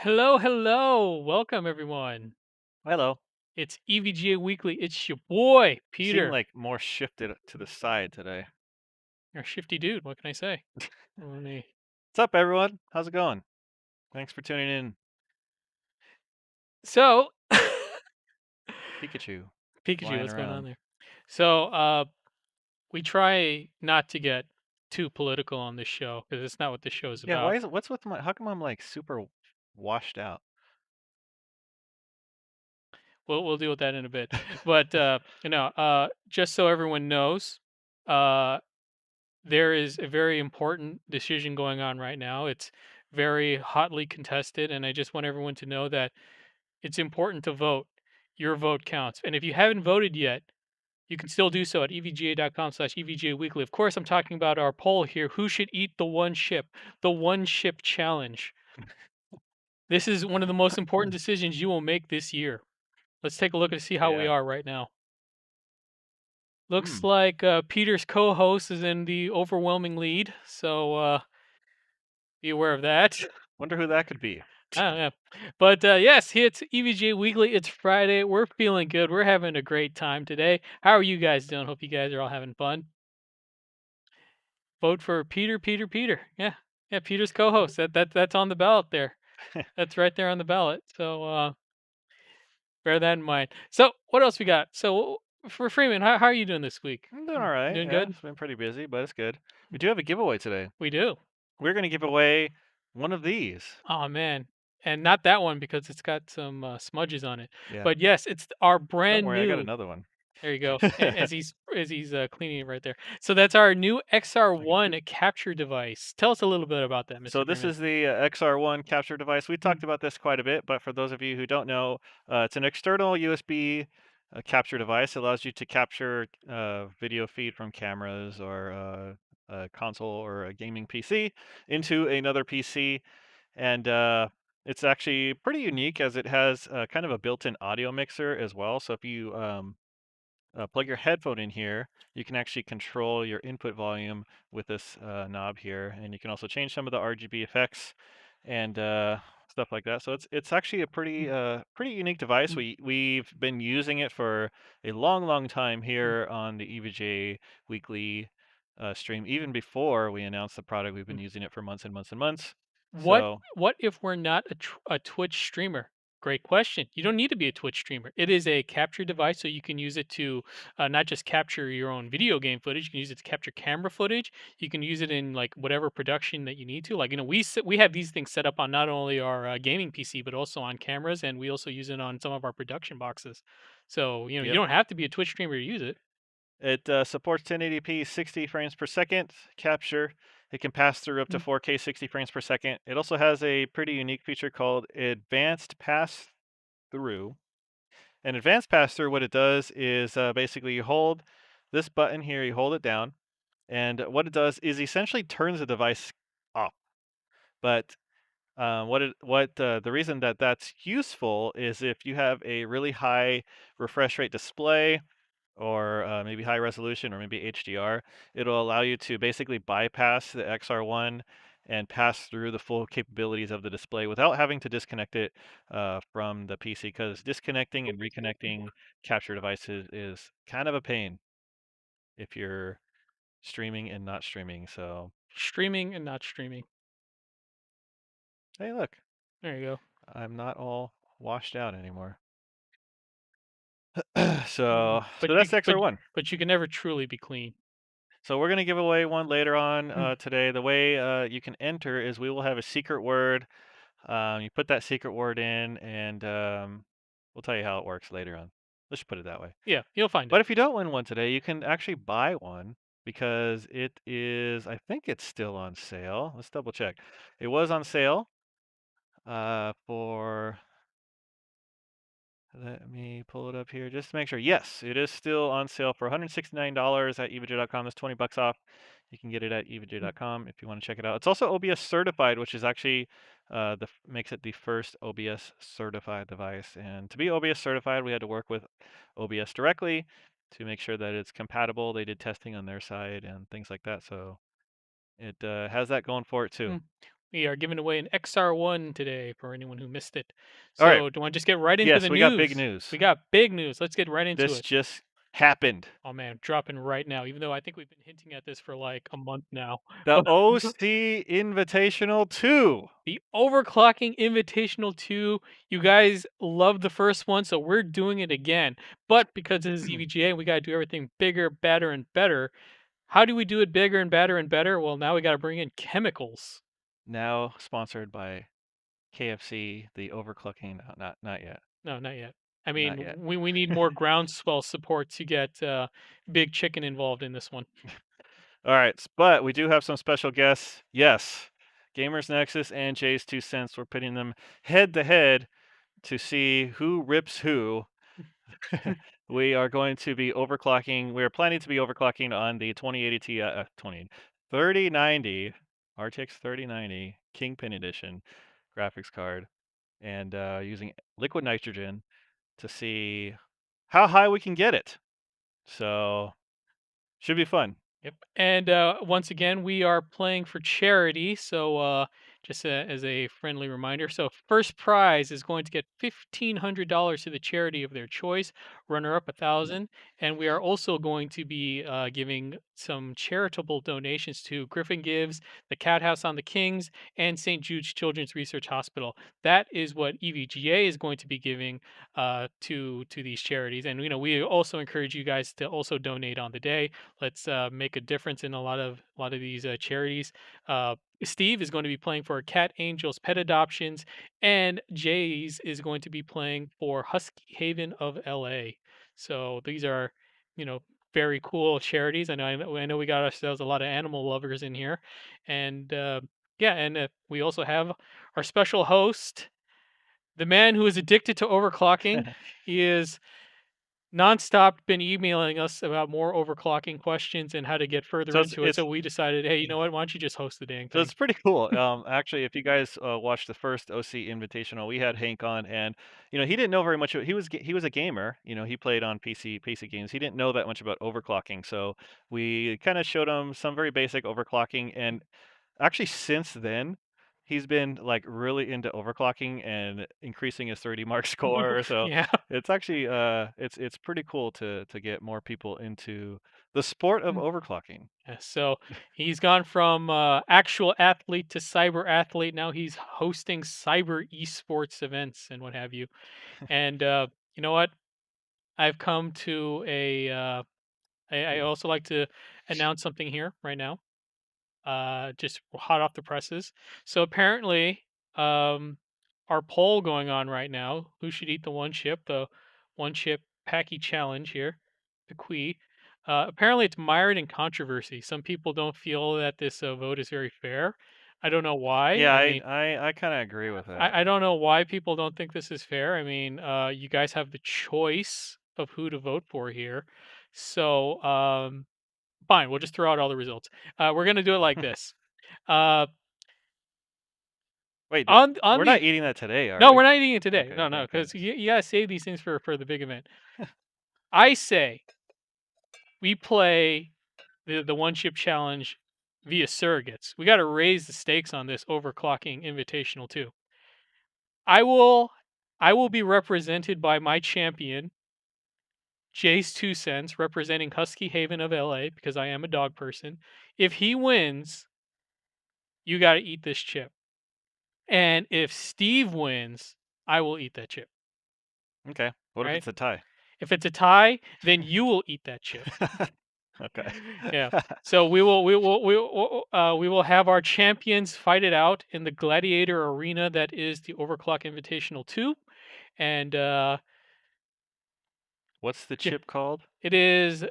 Hello, hello. Welcome, everyone. Hello. It's EVGA Weekly. It's your boy, You seem Peter. like more shifted to the side today. You're a shifty dude. What can I say? Let me- What's up, everyone? How's it going? Thanks for tuning in, So, Pikachu, Pikachu, flying what's going on around. there? So, we try not to get too political on this show because it's not what this show is Yeah, about. what's with my, how come I'm like super washed out? We'll deal with that in a bit. But, just so everyone knows, uh, there is a very important decision going on right now. It's very hotly contested, and I just want everyone to know that it's important to vote. Your vote counts. And if you haven't voted yet, you can still do so at evga.com/evga weekly. Of course, I'm talking about our poll here. Who should eat the one ship challenge? This is one of the most important decisions you will make this year. Let's take a look and see how we Yeah. are right now. Looks Hmm. like Peter's co host is in the overwhelming lead. So be aware of that. Wonder who that could be. Oh, yeah. But yes, it's EVJ Weekly. It's Friday. We're feeling good. We're having a great time today. How are you guys doing? Hope you guys are all having fun. Vote for Peter, Peter, Peter. Yeah, yeah. Peter's co-host. That's on the ballot there. That's right there on the ballot. So bear that in mind. So what else we got? So for Freeman, how are you doing this week? I'm doing all right. Doing Yeah, good? it's been pretty busy, but it's good. We do have a giveaway today. We do. We're going to give away one of these. Oh man, and not that one because it's got some smudges on it. Yeah. But yes, it's our Don't brand worry, I got new. another one. There you go. As he's cleaning it right there. So that's our new Like, XR1 capture device. Tell us a little bit about that, Mr. So this Freeman. is the XR1 capture device. We Mm, talked about this quite a bit, but for those of you who don't know, it's an external USB capture device. It allows you to capture video feed from cameras or a console or a gaming PC into another PC, and it's actually pretty unique as it has kind of a built-in audio mixer as well. So if you plug your headphone in here, you can actually control your input volume with this knob here, and you can also change some of the RGB effects and stuff like that. So it's actually a mm, pretty unique device. mm, We've been using it for a long time mm, here on the EVJ weekly stream. Even before we announced the product, we've been mm. using it for months and months and months. What So what if we're not a Twitch streamer? Great question. You don't need to be a Twitch streamer. It is a capture device, so you can use it to not just capture your own video game footage. You can use it to capture camera footage. You can use it in like whatever production that you need to. Like we have these things set up on not only our gaming PC but also on cameras, and we also use it on some of our production boxes. So you yep. don't have to be a Twitch streamer to use it. It supports 1080p 60 frames per second capture. It can pass through up to Mm, 4K 60 frames per second. It also has a pretty unique feature called Advanced Pass Through. And Advanced Pass Through, what it does is basically you hold this button here, you hold it down, and what it does is essentially turns the device off. But the reason that that's useful is if you have a really high refresh rate display or maybe high resolution or maybe HDR, it'll allow you to basically bypass the XR1 and pass through the full capabilities of the display without having to disconnect it from the PC because disconnecting and reconnecting capture devices is kind of a pain if you're streaming and not streaming. So, streaming and not streaming. hey, look, There you go. I'm not all washed out anymore. Mm, So that's the XR1. but you can never truly be clean. So we're gonna give away one later on Mm, today. The way you can enter is we will have a secret word. You put that secret word in, and we'll tell you how it works later on. Let's just put it that way. yeah, you'll find it. But if you don't win one today, you can actually buy one because it is. I think it's still on sale. Let's double check. It was on sale for let me pull it up here just to make sure. Yes, it is still on sale for $169 at EVJ.com. That's 20 bucks off. You can get it at Mm, EVJ.com if you want to check it out. It's also OBS certified, which is actually makes it the first OBS certified device. And to be OBS certified, we had to work with OBS directly to make sure that it's compatible. They did testing on their side and things like that. So it has that going for it too. mm. We are giving away an XR1 today for anyone who missed it. All right. So, do you want to just get right into Yes, the we got big news? news. We got big news. Let's get right into This it. just happened. Oh man, dropping right now. Even though I think we've been hinting at this for like a month now. The OC Invitational 2. The overclocking Invitational 2, you guys loved the first one, so we're doing it again. But because this is EVGA, we got to do everything bigger, better, and better. How do we do it bigger and better and better? Well, now we got to bring in chemicals. Now sponsored by KFC, the overclocking. No, not yet. No, not yet. I Not mean, yet. we need more groundswell support to get Big Chicken involved in this one. All right, but we do have some special guests. Yes, Gamers Nexus and Jay's 2 cents. We're pitting them head to head to see who rips who. We are going to be overclocking. We are planning to be overclocking on the 2080 Ti, 3090 RTX 3090 Kingpin Edition graphics card, and using liquid nitrogen to see how high we can get it. So should be fun. Yep. And once again, we are playing for charity. So just as a friendly reminder, so first prize is going to get $1,500 to the charity of their choice. Runner up 1,000, and we are also going to be giving some charitable donations to Griffin Gives, the Cat House on the Kings, and St. Jude's Children's Research Hospital. That is what EVGA is going to be giving to these charities. And we also encourage you guys to also donate on the day. Let's make a difference in a lot of these charities. Steve is going to be playing for Cat Angels Pet Adoptions, and Jay's is going to be playing for Husky Haven of LA. So these are, you know, very cool charities. I know we got ourselves a lot of animal lovers in here, and yeah, and we also have our special host, the man who is addicted to overclocking. He is nonstop been emailing us about more overclocking questions and how to get further so it's, into it. So it's we decided, hey, you know what? Why don't you just host the dang So thing? it's pretty cool. Actually, if you guys watched the first OC Invitational, we had Hank on, and he didn't know very much. He was a gamer. He played on PC games. He didn't know that much about overclocking. So we kind of showed him some very basic overclocking, and actually since then, he's been like really into overclocking and increasing his 30 mark score. So Yeah. it's actually it's pretty cool to get more people into the sport of overclocking. Yeah, so he's gone from actual athlete to cyber athlete. Now he's hosting cyber esports events and what have you. And you know what? I've come to a. I also like to announce something here right now. Just hot off the presses. So apparently, our poll going on right now: who should eat the one chip? The one chip Packy challenge here, the Qui. Apparently, it's mired in controversy. Some people don't feel that this vote is very fair. I don't know why. Yeah, I I mean, I, I kind of agree with that. I don't know why people don't think this is fair. I mean, you guys have the choice of who to vote for here. So, fine, we'll just throw out all the results. We're gonna do it like this. Uh, Wait, on we're not the eating that today, are No, we? we're not eating it today. Okay, No, no, thank because goodness. you gotta save these things for the big event. I say we play the one chip challenge via surrogates. We got to raise the stakes on this overclocking invitational too. I will I will be represented by my champion, Jace 2 cents, representing Husky Haven of LA because I am a dog person. If he wins, you got to eat this chip. And if Steve wins, I will eat that chip, Okay, what if right? it's a tie? If it's a tie, then you will eat that chip. Okay. Yeah. So we will have our champions fight it out in the gladiator arena that is the Overclock Invitational 2, and What's the j- chip called? it is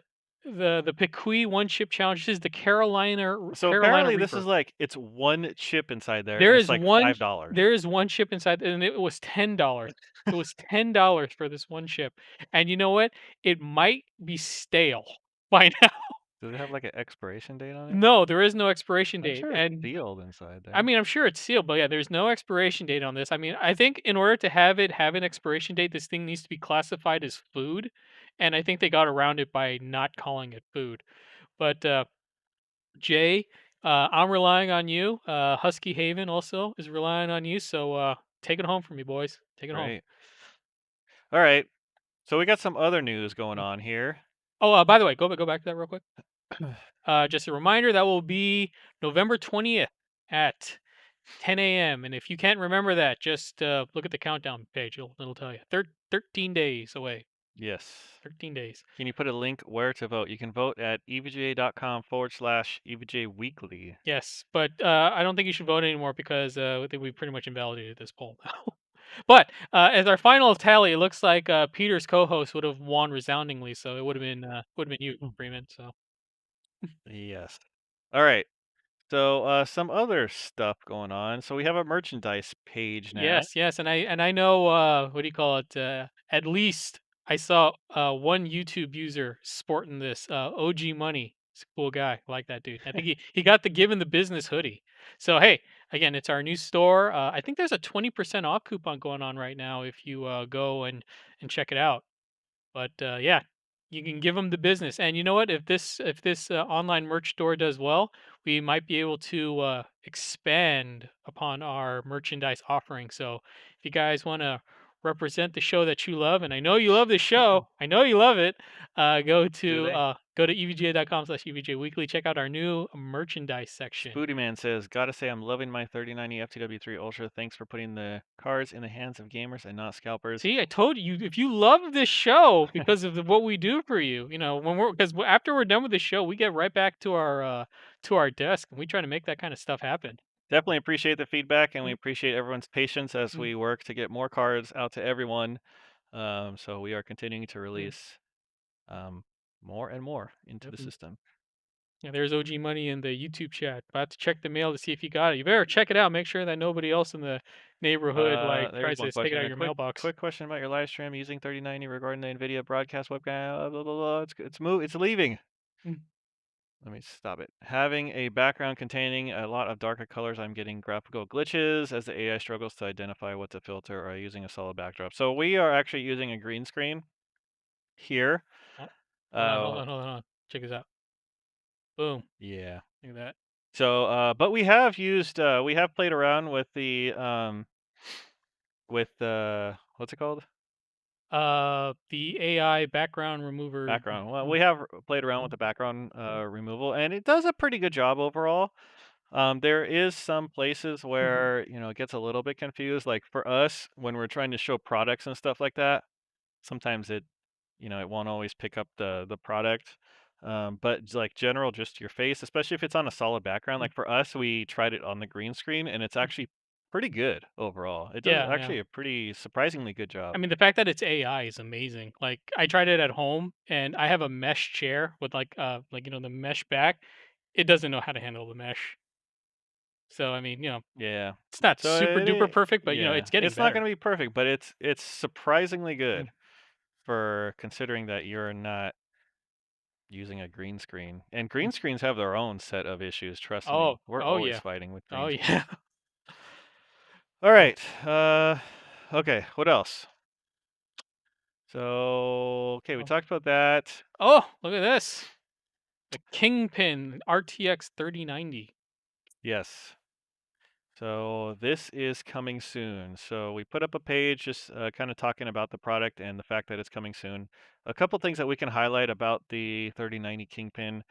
the Piqui One Chip Challenge. This is the So Carolina apparently this Reaper. is like it's one chip inside there, There and it's is like one $5. there is one chip inside, and it was $10. It was $10 for this one chip, and you know what? It might be stale by now. Does it have like an expiration date on it? No, there is no expiration I'm date, sure it's and sealed inside I there. mean, I'm sure it's sealed, but yeah, there's no expiration date on this. I mean, I think in order to have it have an expiration date, this thing needs to be classified as food, and I think they got around it by not calling it food. But Jay, I'm relying on you. Husky Haven also is relying on you. So take it home for me, boys. Take it home. Great. All right. So we got some other news going Mm. on here. Oh, by the way, go back to that real quick. Just a reminder that will be November 20th at 10 a.m. And if you can't remember that, just look at the countdown page. It'll tell you. 13 days away. Yes. 13 days. Can you put a link where to vote? You can vote at evga.com/EVJ Weekly. Yes, but I don't think you should vote anymore because I think we pretty much invalidated this poll now. But as our final tally, it looks like Peter's co-host would have won resoundingly. So it would have been you, Mm. Freeman. So Yes. All right. So some other stuff going on. So we have a merchandise page now. yes, yes, and I know what do you call it? At least I saw one YouTube user sporting this OG Money. He's a cool guy. I like that dude. I think he got the Given the Business hoodie. So hey, again, it's our new store. I think there's a 20% off coupon going on right now if you go and check it out. But yeah, you can give them the business. And you know what? If this online merch store does well, we might be able to expand upon our merchandise offering. So if you guys want to represent the show that you love, and I know you love this show, I know you love it. Do they? Go to evga.com/evj weekly. Check out our new merchandise section. Spooty Man says, "Gotta say, I'm loving my 3090 FTW3 Ultra. Thanks for putting the cards in the hands of gamers and not scalpers." See, I told you, if you love this show because of what we do for you, when after we're done with the show, we get right back to our desk and we try to make that kind of stuff happen. Definitely appreciate the feedback, and we Mm, appreciate everyone's patience as mm, we work to get more cards out to everyone. So we are continuing to mm, release um, more and more into yep, the system. yeah, there's OG Money in the YouTube chat. About to check the mail to see if you got it. You better check it out. Make sure that nobody else in the neighborhood There's tries one to take it question. out of A your quick mailbox. quick question about your live stream using 3090 regarding the NVIDIA broadcast webcam. Blah, blah, blah. It's leaving. Mm. Let me stop it. Having a background containing a lot of darker colors, I'm getting graphical glitches as the AI struggles to identify what to filter or using a solid backdrop. So we are actually using a green screen here. Oh, hold on, hold Uh, on, hold on. Check this out. Boom. yeah. Look at that. So, but we have we have played around with what's it called? The AI background remover. Background. Well, Mm, we have played around with mm, the background mm, removal, and it does a pretty good job overall. There is some places mhm, where, it gets a little bit confused. Like for us, when we're trying to show products and stuff like that, sometimes it won't always pick up the product. But like general, just your face, especially if it's on a solid background. mm, Like for us, we tried it on the green screen, and it's mm. actually pretty good overall. It does Yeah, yeah. actually a pretty surprisingly good I job. mean, the fact that it's AI is amazing. Like, I tried it at home, and I have a mesh chair with the mesh back. It doesn't know how to handle the mesh. So, I mean, Yeah. it's not So super duper perfect, but yeah, it's getting it's not better. going to be perfect, but it's surprisingly Mm. good for considering that you're not using a green screen. And green screens have their own set of issues, trust me. Oh, We're oh always yeah, fighting with oh green yeah. screens. All Oh, right. Okay, what else? So, okay, we oh, talked about that. oh, look at this, the Kingpin RTX 3090. Yes. So, this is coming soon. So, we put up a page just kind of talking about the product and the fact that it's coming soon. A couple things that we can highlight about the 3090 Kingpin.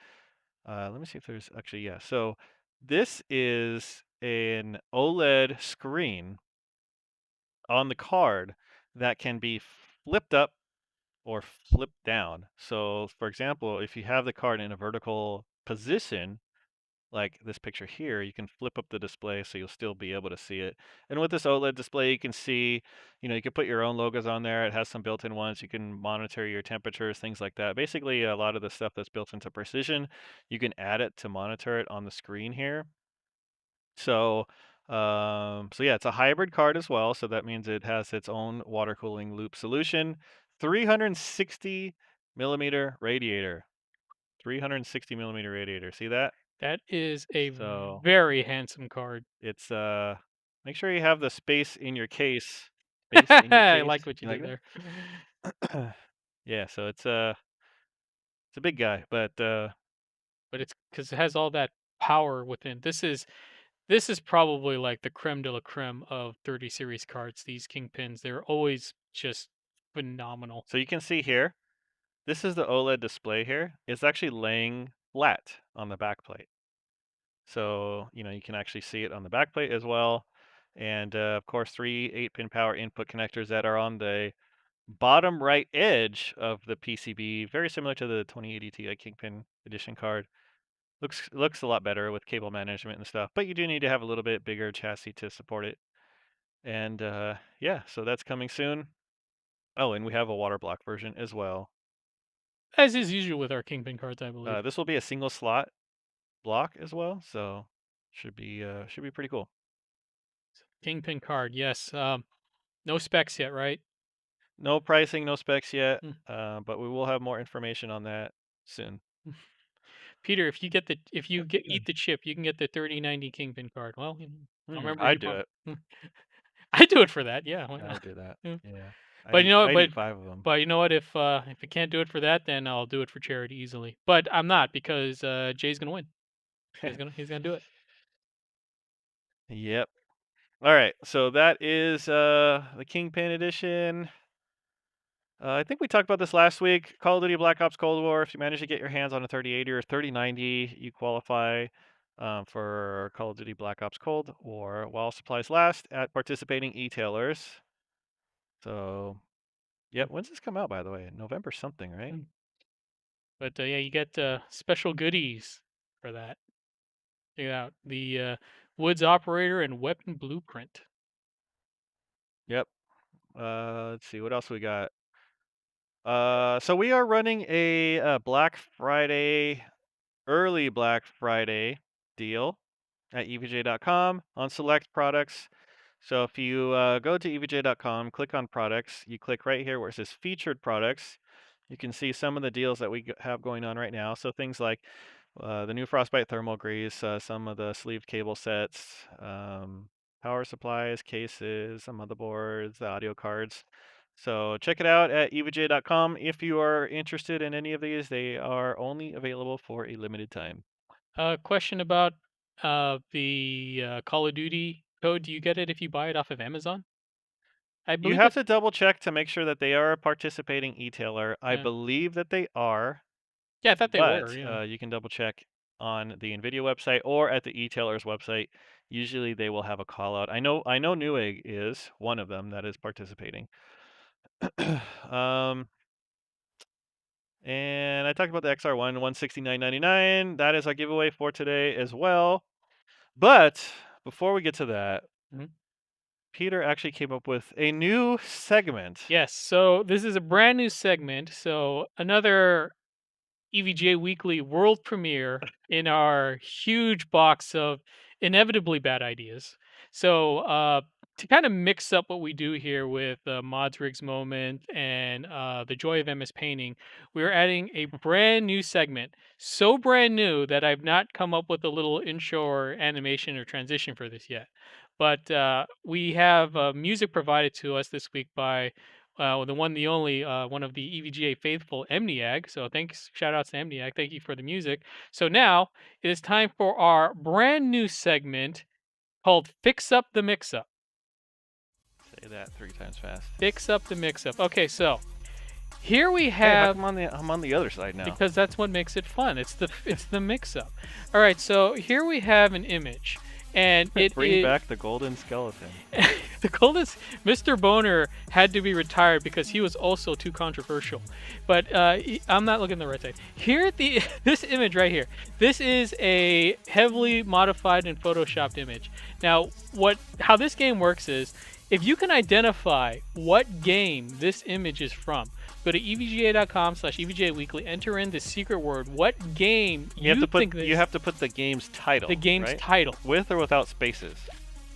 Let me see if there's actually, yeah. So, this is an OLED screen on the card that can be flipped up or flipped down. So, for example, if you have the card in a vertical position, like this picture here, you can flip up the display so you'll still be able to see it. And with this OLED display, you can see, you can put your own logos on there. It has some built-in ones. You can monitor your temperatures, things like that. Basically, a lot of the stuff that's built into Precision, you can add it to monitor it on the screen here. So, so yeah, it's a hybrid card as well. So that means it has its own water cooling loop solution. 360 millimeter radiator. 360 millimeter radiator. See that? That is a So very handsome card. it's make sure you have the space in your case. Space in your I case. like what you You like did there. that? Yeah, so it's a big guy, but But it's because it has all that. power within. This is probably like the creme de la creme of 30 series cards. These Kingpins, they're always just phenomenal. So you can see here, this is the OLED display here. It's actually laying flat on the backplate. So, you can actually see it on the backplate as well. And of course, three 8-pin power input connectors that are on the bottom right edge of the PCB, very similar to the 2080 Ti Kingpin edition card. Looks a lot better with cable management and stuff, but you do need to have a little bit bigger chassis to support it. And yeah, so that's coming soon. Oh, and we have a water block version as well. As is usual with our Kingpin cards, I believe. This will be a single slot block as well, so should be pretty cool. Kingpin card, yes. No specs yet, right? No pricing, no specs yet, Mm. but we will have more information on that soon. Peter, if you eat the chip, you can get the 3090 Kingpin card. Well, I'll remember you I'd do promised. it. I do it for that. Yeah, why I not? would do that. Yeah. Yeah. But you know what? I'd eat 5 of them. But you know what? If I can't do it for that, then I'll do it for charity easily. But I'm not because Jay's gonna win. He's gonna do it. Yep. All right. So that is the Kingpin edition. I think we talked about this last week. Call of Duty Black Ops Cold War. If you manage to get your hands on a 3080 or 3090, you qualify for Call of Duty Black Ops Cold War while supplies last at participating e-tailers. So, yeah, when's this come out, by the way? November something, right? Mm. But yeah, you get special goodies for that. Check it out. The Woods Operator and Weapon Blueprint. Yep. Let's see, what else we got? So we are running a, Black Friday, early Black Friday deal at evj.com on select products. So if you go to evj.com, click on products, you click right here where it says featured products. You can see some of the deals that we have going on right now. So things like the new Frostbite thermal grease, some of the sleeved cable sets, power supplies, cases, some motherboards, the audio cards. So check it out at evj.com. If you are interested in any of these, they are only available for a limited time. Question about the Call of Duty code. Do you get it if you buy it off of Amazon? I You believe have it's to double check to make sure that they are a participating e-tailer. I yeah. believe that they are, Yeah, I thought they were. but Yeah. you can double check on the NVIDIA website or at the e-tailer's website. Usually they will have a call out. I know Newegg is one of them that is participating. um, and I talked about the XR1 $169.99. That is our giveaway for today as well. But before we get to that, Mhm. Peter actually came up with a new segment. Yes. So this is a brand new segment. So another EVGA Weekly world premiere in our huge box of inevitably bad ideas. So, to kind of mix up what we do here with Mods Rigs Moment and the Joy of MS Painting, we're adding a brand new segment. So brand new that I've not come up with a little intro or animation or transition for this yet. But we have music provided to us this week by the one, the only, one of the EVGA faithful, Emniag. So thanks, shout outs to Emniag. Thank you for the music. So now it is time for our brand new segment called Fix Up the Mix Up. Say that 3 times fast. Fix Up the Mix Up. Okay, so here we Hey, how have, come I'm on the other side now? because that's what makes it fun. It's the mix up. All right, so here we have an image, and it Bring is back the golden skeleton. the coldest. Mr. Boner had to be retired because he was also too controversial. But I'm not looking at the right side. Here at the this image right here. This is a heavily modified and photoshopped image. Now, how this game works is if you can identify what game this image is from, go to evga.com/evga weekly, enter in the secret word, what game You have to think put you have to put the game's title. the game's right? title. With or without spaces,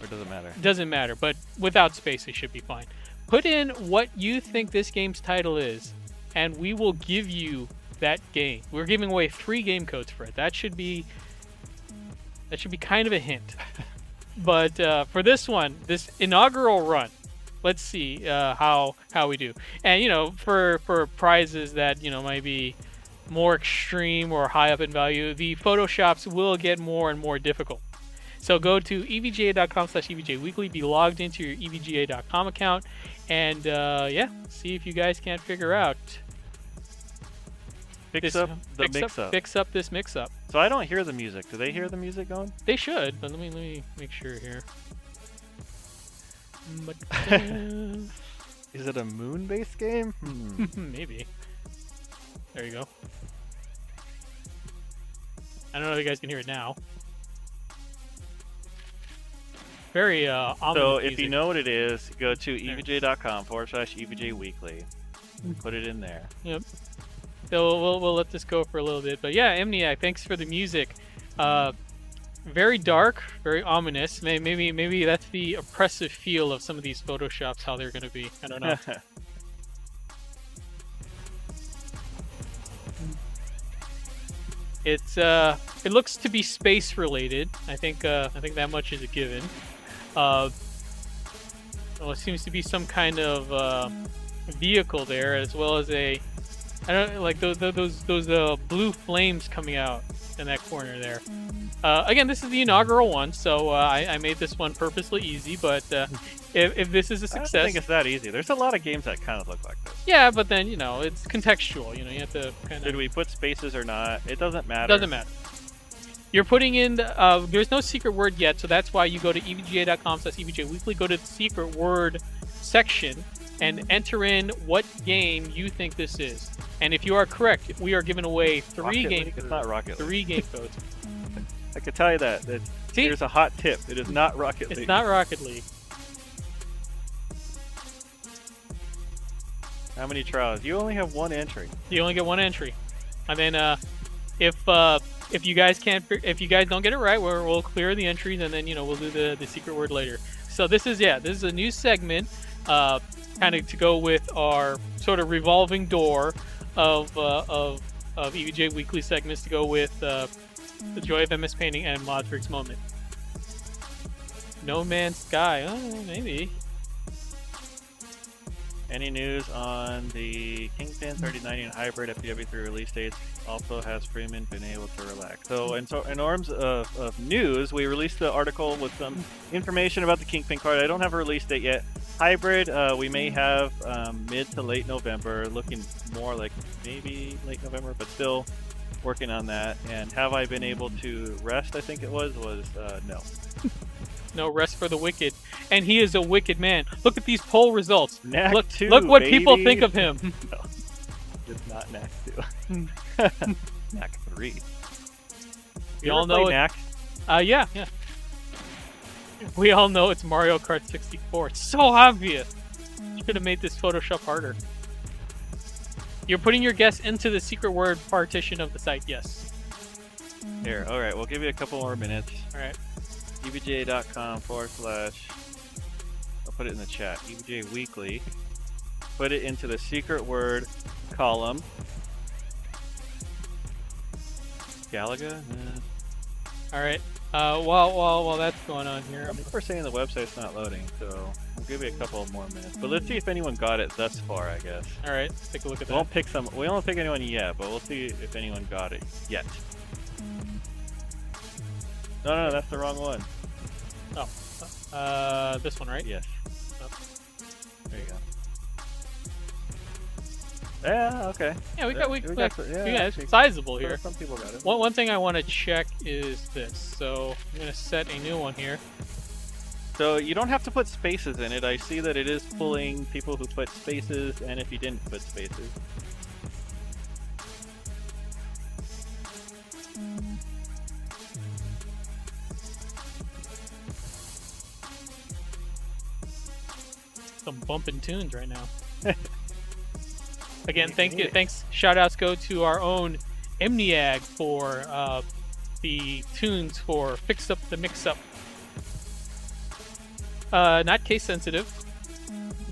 or does it matter? Doesn't matter, but without spaces should be fine. Put in what you think this game's title is, and we will give you that game. We're giving away 3 game codes for it. That should be kind of a hint. But for this one, this inaugural run, let's see how we do. And for prizes that might be more extreme or high up in value, the photoshops will get more and more difficult. So go to evga.com/evjweekly, be logged into your evga.com account, and yeah, see if you guys can't figure out Fix up the mix-up. Fix up this mix-up. So I don't hear the music. Do they hear the music going? They should, but let me make sure here. Is it a moon-based game? Maybe. There you go. I don't know if you guys can hear it now. Very ominous So if music. you know what it is, go to evj.com/evjweekly. Put it in there. Yep. So we'll let this go for a little bit, but yeah, Amniac, thanks for the music. Very dark, very ominous. Maybe that's the oppressive feel of some of these photoshops. How they're gonna be. I don't know. It looks to be space related. I think that much is a given. Well, it seems to be some kind of vehicle there, as well as I don't like those blue flames coming out in that corner there. Again, this is the inaugural one, so I made this one purposely easy. But if this is a success, I don't think it's that easy. There's a lot of games that kind of look like this. Yeah, but then it's contextual. You have to kind of. Did we put spaces or not? It doesn't matter. Doesn't matter. You're putting in there's no secret word yet, so that's why you go to evga.com/evjweekly, go to the secret word section, and enter in what game you think this is. And if you are correct, we are giving away three game. It's not Rocket League. 3 game codes. I can tell you that. Here's a hot tip. It is not Rocket League. It's not Rocket League. How many trials? You only have one entry. You only get one entry, and then if you guys don't get it right, we'll clear the entries, and then we'll do the secret word later. So this is a new segment, kind of to go with our sort of revolving door of EVJ Weekly segments, to go with the Joy of MS Painting and Modrig's Moment. No Man's Sky, maybe. Any news on the Kingpin 3090 and hybrid FPW3 release dates? Also, has Freeman been able to relax? So in terms of news, we released the article with some information about the Kingpin card. I don't have a release date yet. Hybrid, we may have mid to late November, looking more like maybe late November, but still working on that. And have I been able to rest? I think it was no. No rest for the wicked, and he is a wicked man. Look at these poll results. Knack 2, look what baby. people think of him. No, it's not Knack 2. Knack 3. We all know Knack. Yeah. We all know it's Mario Kart 64. It's so obvious. You could have made this Photoshop harder. You're putting your guess into the secret word partition of the site. Yes. Here. All right. We'll give you a couple more minutes. All right. evj.com/ I'll put it in the chat. EVJ Weekly. Put it into the secret word column. Galaga? All right. While that's going on here, I think we're saying the website's not loading, so we'll give you a couple more minutes. But let's see if anyone got it thus far, I guess. All right. Let's take a look at We that. we won't pick anyone yet, but we'll see if anyone got it yet. No, that's the wrong one. Oh. This one, right? Yes. Oh. There you go. Yeah, okay. Yeah, we got actually, it's sizable here. Some people got it. One thing I want to check is this. So I'm gonna set a new one here. So you don't have to put spaces in it. I see that it is pulling people who put spaces, and if you didn't put spaces. Some bumping tunes right now. Again, thanks. Shout outs go to our own Amniag for the tunes for Fix Up the Mix Up. Not case sensitive.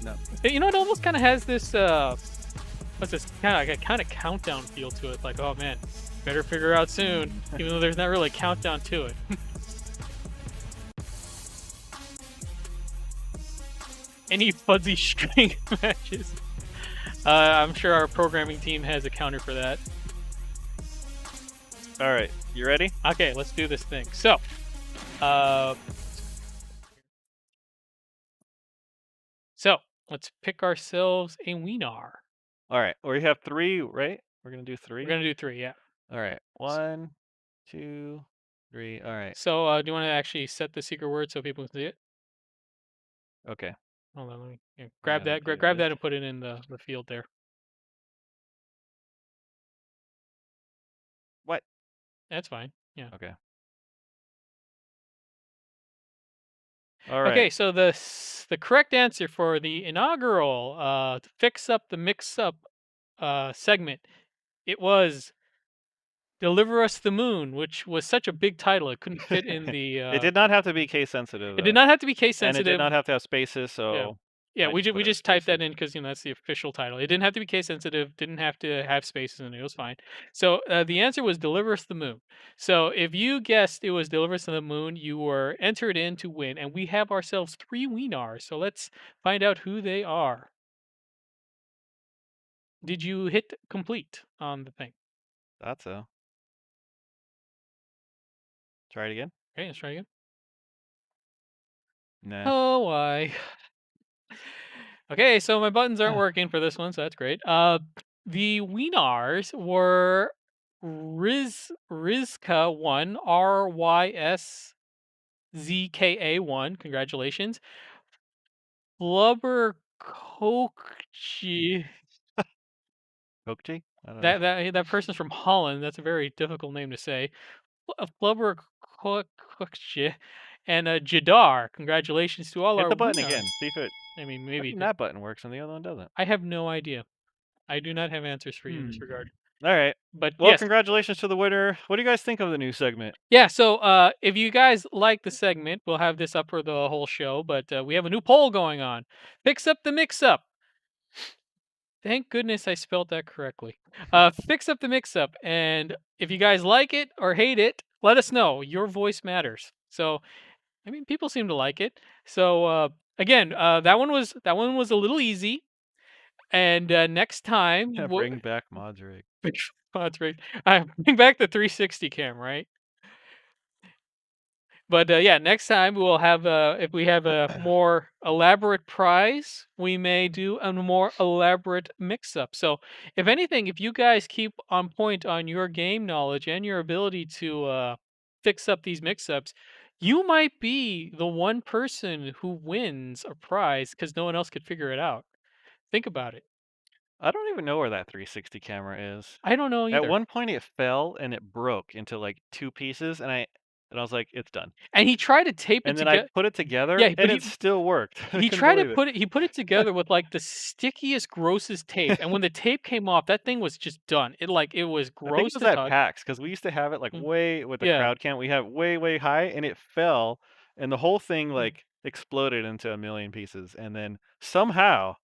No. It almost kind of has this what's this kind of countdown feel to it. Like, oh man, better figure out soon, even though there's not really a countdown to it. Any fuzzy string matches? I'm sure our programming team has a counter for that. All right, you ready? Okay, let's do this thing. So, uh, so let's pick ourselves a wiener. All right, we have three, right? We're gonna do We're three. gonna do three, yeah. All right, S- one, two, three. All right, So, do you want to actually set the secret word so people can see it? okay. Hold on, let me yeah, I grab gotta that. do Grab this. that and put it in the field there. What? That's fine. Yeah. Okay. All right. Okay, so the correct answer for the inaugural to fix up the mix up segment, it was "Deliver Us the Moon," which was such a big title it couldn't fit in the. It did not have to be case sensitive It did though, not have to be case and it did sensitive. not have to have spaces, Yeah. so Yeah, I just we put it as just typed that spaces. in because that's the official title. It didn't have to be case sensitive, didn't have to have spaces in it. It was fine. So the answer was "Deliver Us the Moon." So if you guessed it was "Deliver Us the Moon," you were entered in to win, and we have ourselves three wieners. So let's find out who they are. Did you hit complete on the thing? Thought so. Try it again. Okay, let's try again. Nah. Oh, why? Okay, so my buttons aren't working for this one, so that's great. The wieners were Rizka 1, RYSZKA 1. Congratulations. Flubber Kokchi. Pokchi? I don't know. That person's from Holland. That's a very difficult name to say. Flubber Kokchi and Jadar. Congratulations to all Hit our the button wieners. again. See if it. I mean, How maybe it come did. that button works and the other one doesn't? I have no idea. I do not have answers for you in Hmm. this regard. All right. But Well, yes, congratulations to the winner. What do you guys think of the new segment? yeah. So if you guys like the segment, we'll have this up for the whole show. But we have a new poll going on. Fix up the mix up. Thank goodness I spelled that correctly. Fix up the mix up. And if you guys like it or hate it, let us know. Your voice matters. So I mean, people seem to like it. So again, that one was a little easy. And next time, Yeah, bring back mods rig. That's right. I bring back the 360 cam, right? But yeah, next time we'll have if we have a more elaborate prize, we may do a more elaborate mix-up. So, if anything, if you guys keep on point on your game knowledge and your ability to fix up these mix-ups, you might be the one person who wins a prize because no one else could figure it out. Think about it. I don't even know where that 360 camera is. I don't know At either. one point, it fell and it broke into like two pieces, and I was like, "It's done." And he tried to tape it And then I together. put it together, Yeah, but and it still worked. I he couldn't tried to believe it. put it together with, like, the stickiest, grossest tape, and when the tape came off, that thing was just done. It was I think it gross was to at touch. PAX because we used to have it like Mm, way with the yeah, crowd count. We have way, way high, and it fell, and the whole thing mm. like exploded into a million pieces. And then somehow,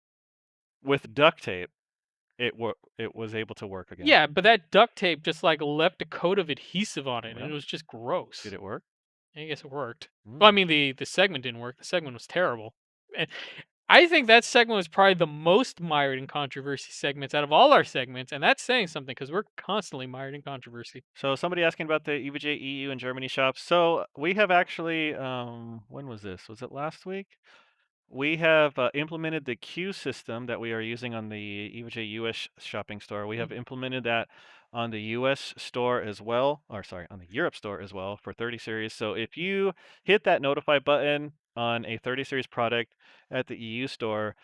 with duct tape, it was able to work again. Yeah, but that duct tape just, like, left a coat of adhesive on it, and it Well, was just did gross. it work? I guess it worked. Well, I Mm. mean, the segment didn't work. The segment was terrible. And I think that segment was probably the most mired in controversy segments out of all our segments, and that's saying something because 'cause we're constantly mired in controversy. So somebody asking about the EVJ EU and Germany shops. So we have actually, when was this? Was it last week? We have implemented the queue system that we are using on the EVJ US shopping store. We Mm. have implemented that on the US store as well, or sorry, on the Europe store as well for 30 series. So if you hit that notify button on a 30 series product at the EU store,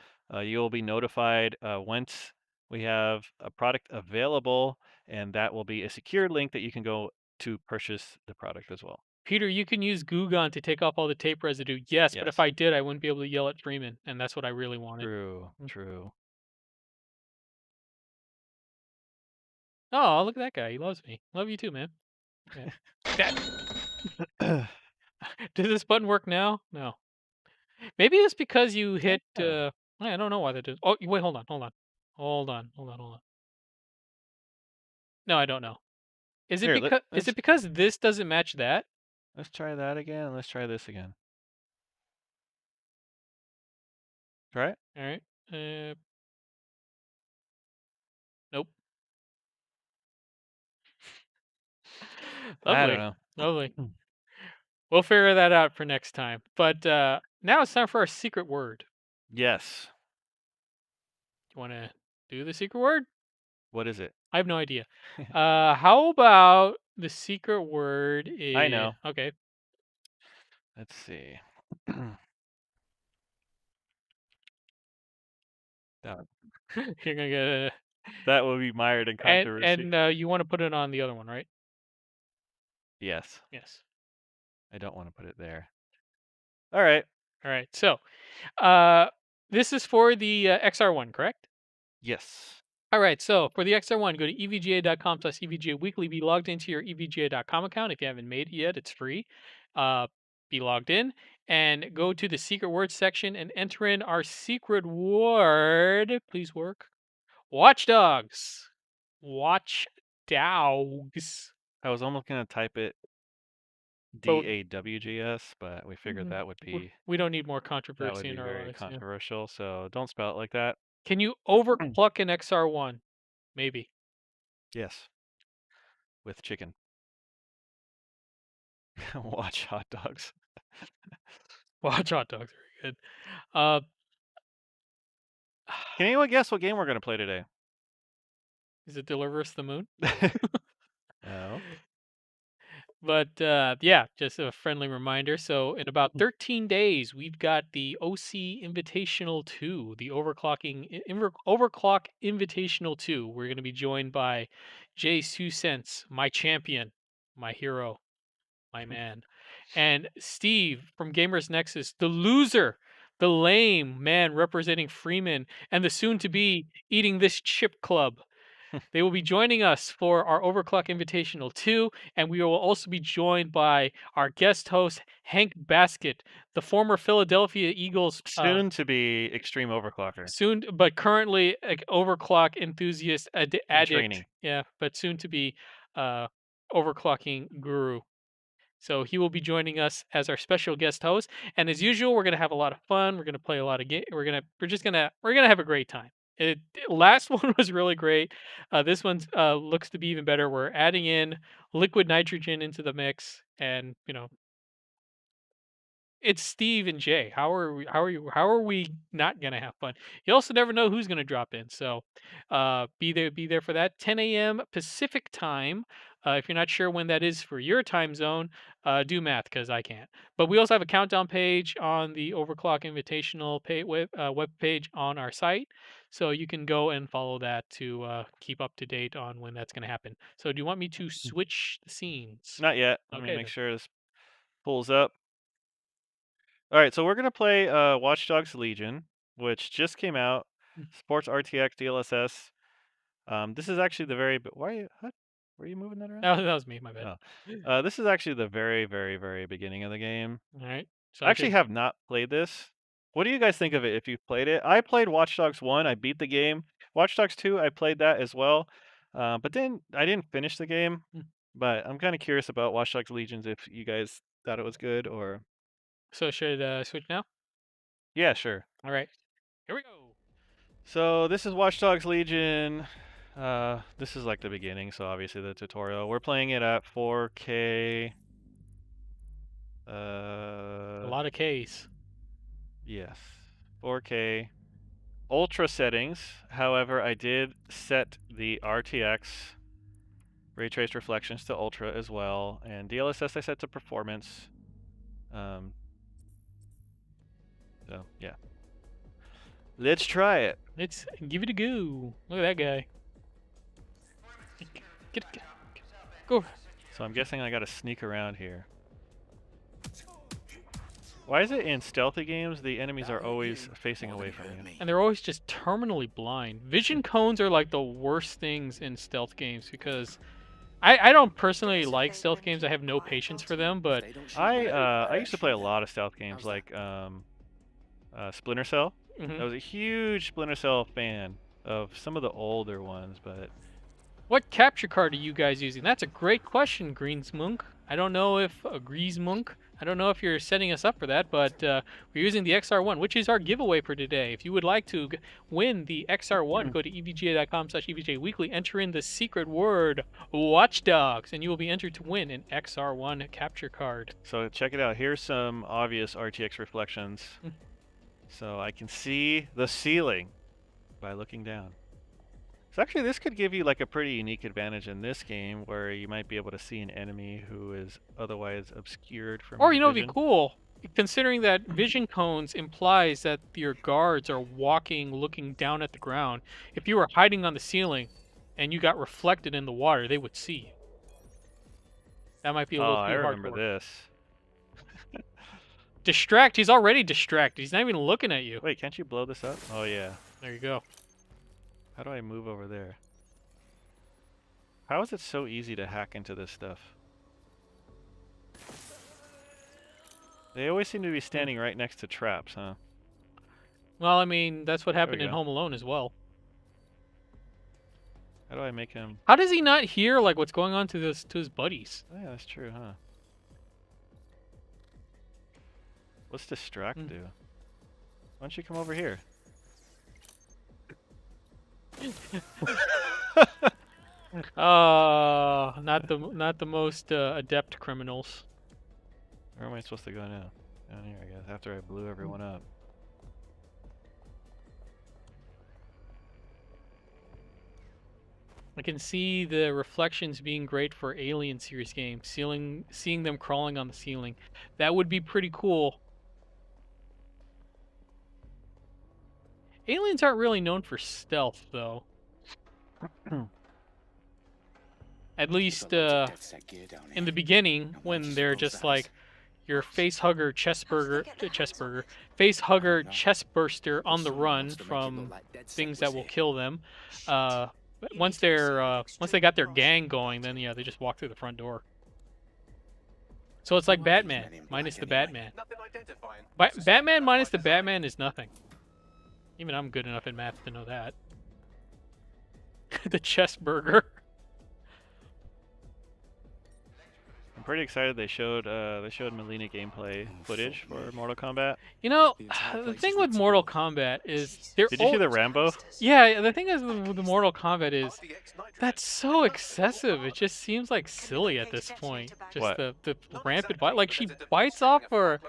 you'll be notified once we have a product available, and that will be a secure link that you can go to purchase the product as well. Peter, you can use Goo Gone to take off all the tape residue. Yes, but if Yes. I did, I wouldn't be able to yell at Freeman, and that's what I really wanted. True, Mm. true. Oh, look at that guy. He loves me. Love you too, man. Yeah. That does this button work now? No. Maybe it's because you hit. Yeah. I don't know why that did. Oh, wait, hold on, hold on, hold on, hold on, hold on. No, I don't know. Here, Is it because this doesn't match that? let's try that again. Let's try this again. Try it. All right. Uh, nope. I don't Lovely, know. lovely. We'll figure that out for next time. But now it's time for our secret word. Yes. You want to do the secret word? What is it? I have no idea. How about the secret word I is know. okay? Let's see. that You're gonna get a, that will be mired in controversy. and you want to put it on the other one, right? Yes. Yes. I don't want to put it there. All right. All right. So, uh, this is for the XR1, correct? Yes. All right, so for the XR1, go to evga.com/evga weekly. Be logged into your evga.com account. If you haven't made it yet, it's free. Uh, be logged in and go to the secret word section and enter in our secret word. Please work. Watchdogs. Watchdogs. I was almost gonna type it But DAWGS, but we figured mm, we don't need more that would controversy be in our very lives. Yeah. controversial. So don't spell it like that. Can you overclock an XR1? Maybe. Yes, with chicken. Watch hot dogs. Watch hot dogs. Very good. Uh, Can anyone guess what game we're gonna play today? is it Deliver Us the Moon? No. But yeah, just a friendly reminder. So in about 13 days, we've got the OC Invitational 2, the Overclock Invitational 2. We're going to be joined by Jay Susence, my champion, my hero, my man, and Steve from Gamers Nexus, the loser, the lame man representing Freeman, and the soon to be eating this chip club. They will be joining us for our Overclock Invitational 2, and we will also be joined by our guest host, Hank Baskett, the former Philadelphia Eagles, Soon to be extreme overclocker soon, but currently overclock enthusiast in addict. training. Yeah, but soon to be uh, overclocking guru. So he will be joining us as our special guest host, and as usual, we're gonna have a lot of fun. We're gonna play a lot of game. We're gonna have a great time. Last one was really great. This one's looks to be even better. We're adding in liquid nitrogen into the mix, and it's Steve and Jay. How are we not gonna have fun? You also never know who's gonna drop in. So be there for that. 10 a.m. Pacific time. If you're not sure when that is for your time zone, do math because I can't. But we also have a countdown page on the Overclock Invitational web page on our site, so you can go and follow that to keep up to date on when that's going to happen. So do you want me to switch the scenes? Not yet. Let me Okay make then. sure this pulls up. All right, so we're gonna play Watchdogs Legion, which just came out. Sports RTX DLSS. This is actually the very. Why? What? Were you moving that around? That was me. My bad. Oh, this is actually the very, very, very beginning of the game. All right. So I I actually should. have not played this. What do you guys think of it if you've played it? I played Watch Dogs 1, I beat the game. Watch Dogs 2, I played that as well. But then I didn't finish the game. Mm. But I'm kind of curious about Watch Dogs Legions if you guys thought it was good or. So should switch now? Yeah, sure. All right. Here we go. So this is Watch Dogs Legion. This is like the beginning, so obviously the tutorial. We're playing it at 4K. A lot of K's. Yes, 4K. Ultra settings. However, I did set the RTX ray trace reflections to ultra as well, and DLSS I set to performance. Um, so yeah, let's try it. Let's give it a go. Look at that guy. Get, go. So I'm guessing I got to sneak around here. Why is it in stealthy games the enemies are always facing away from you? And they're always just terminally blind. Vision cones are like the worst things in stealth games because I don't personally like stealth games. I have no patience for them, but I used to play a lot of stealth games like Splinter Cell. mhm. I was a huge Splinter Cell fan of some of the older ones, but What capture card are you guys using? That's a great question, Greensmunk. I don't know if Greensmunk I don't know if you're setting us up for that, but we're using the XR1, which is our giveaway for today. If you would like to win the XR1, go to evga.com/evjweekly, enter in the secret word Watchdogs, and you will be entered to win an XR1 capture card. So check it out. Here's some obvious RTX reflections. So I can see the ceiling by looking down. So actually this could give you like a pretty unique advantage in this game where you might be able to see an enemy who is otherwise obscured from Or, your it'd be vision. cool, considering that vision cones implies that your guards are walking, looking down at the ground. If you were hiding on the ceiling and you got reflected in the water, they would see you. That might be a Oh, little I too remember hardcore. this. Distract. He's already distracted. He's not even looking at you. Wait, can't you blow this up? Oh yeah. There you go. How do I move over there? How is it so easy to hack into this stuff? They always seem to be standing right next to traps, huh? Well, I mean, that's what happened we in go. Home Alone as well. How do I make him? How does he not hear like what's going on to his buddies? Oh, yeah, that's true, huh? What's distract do? Why don't you come over here? Not the most adept criminals. Where am I supposed to go now? Down here, I guess, after I blew everyone up. I can see the reflections being great for Alien series games, seeing them crawling on the ceiling. That would be pretty cool. Aliens aren't really known for stealth, though. At least in the beginning, when they're just like your face hugger chest burster on the run from things that will kill them. Once they got their gang going, then yeah, they just walk through the front door. So it's like Batman minus the Batman. Batman minus the Batman is nothing. Even I'm good enough in math to know that. The chest burger. I'm pretty excited they showed Melina gameplay footage for Mortal Kombat. You know, the thing with Mortal Kombat is Did you see the Rambo? Yeah, the thing is with the Mortal Kombat is that's so excessive. It just seems like silly at this point. Just What? the rampant bite. Like she bites off her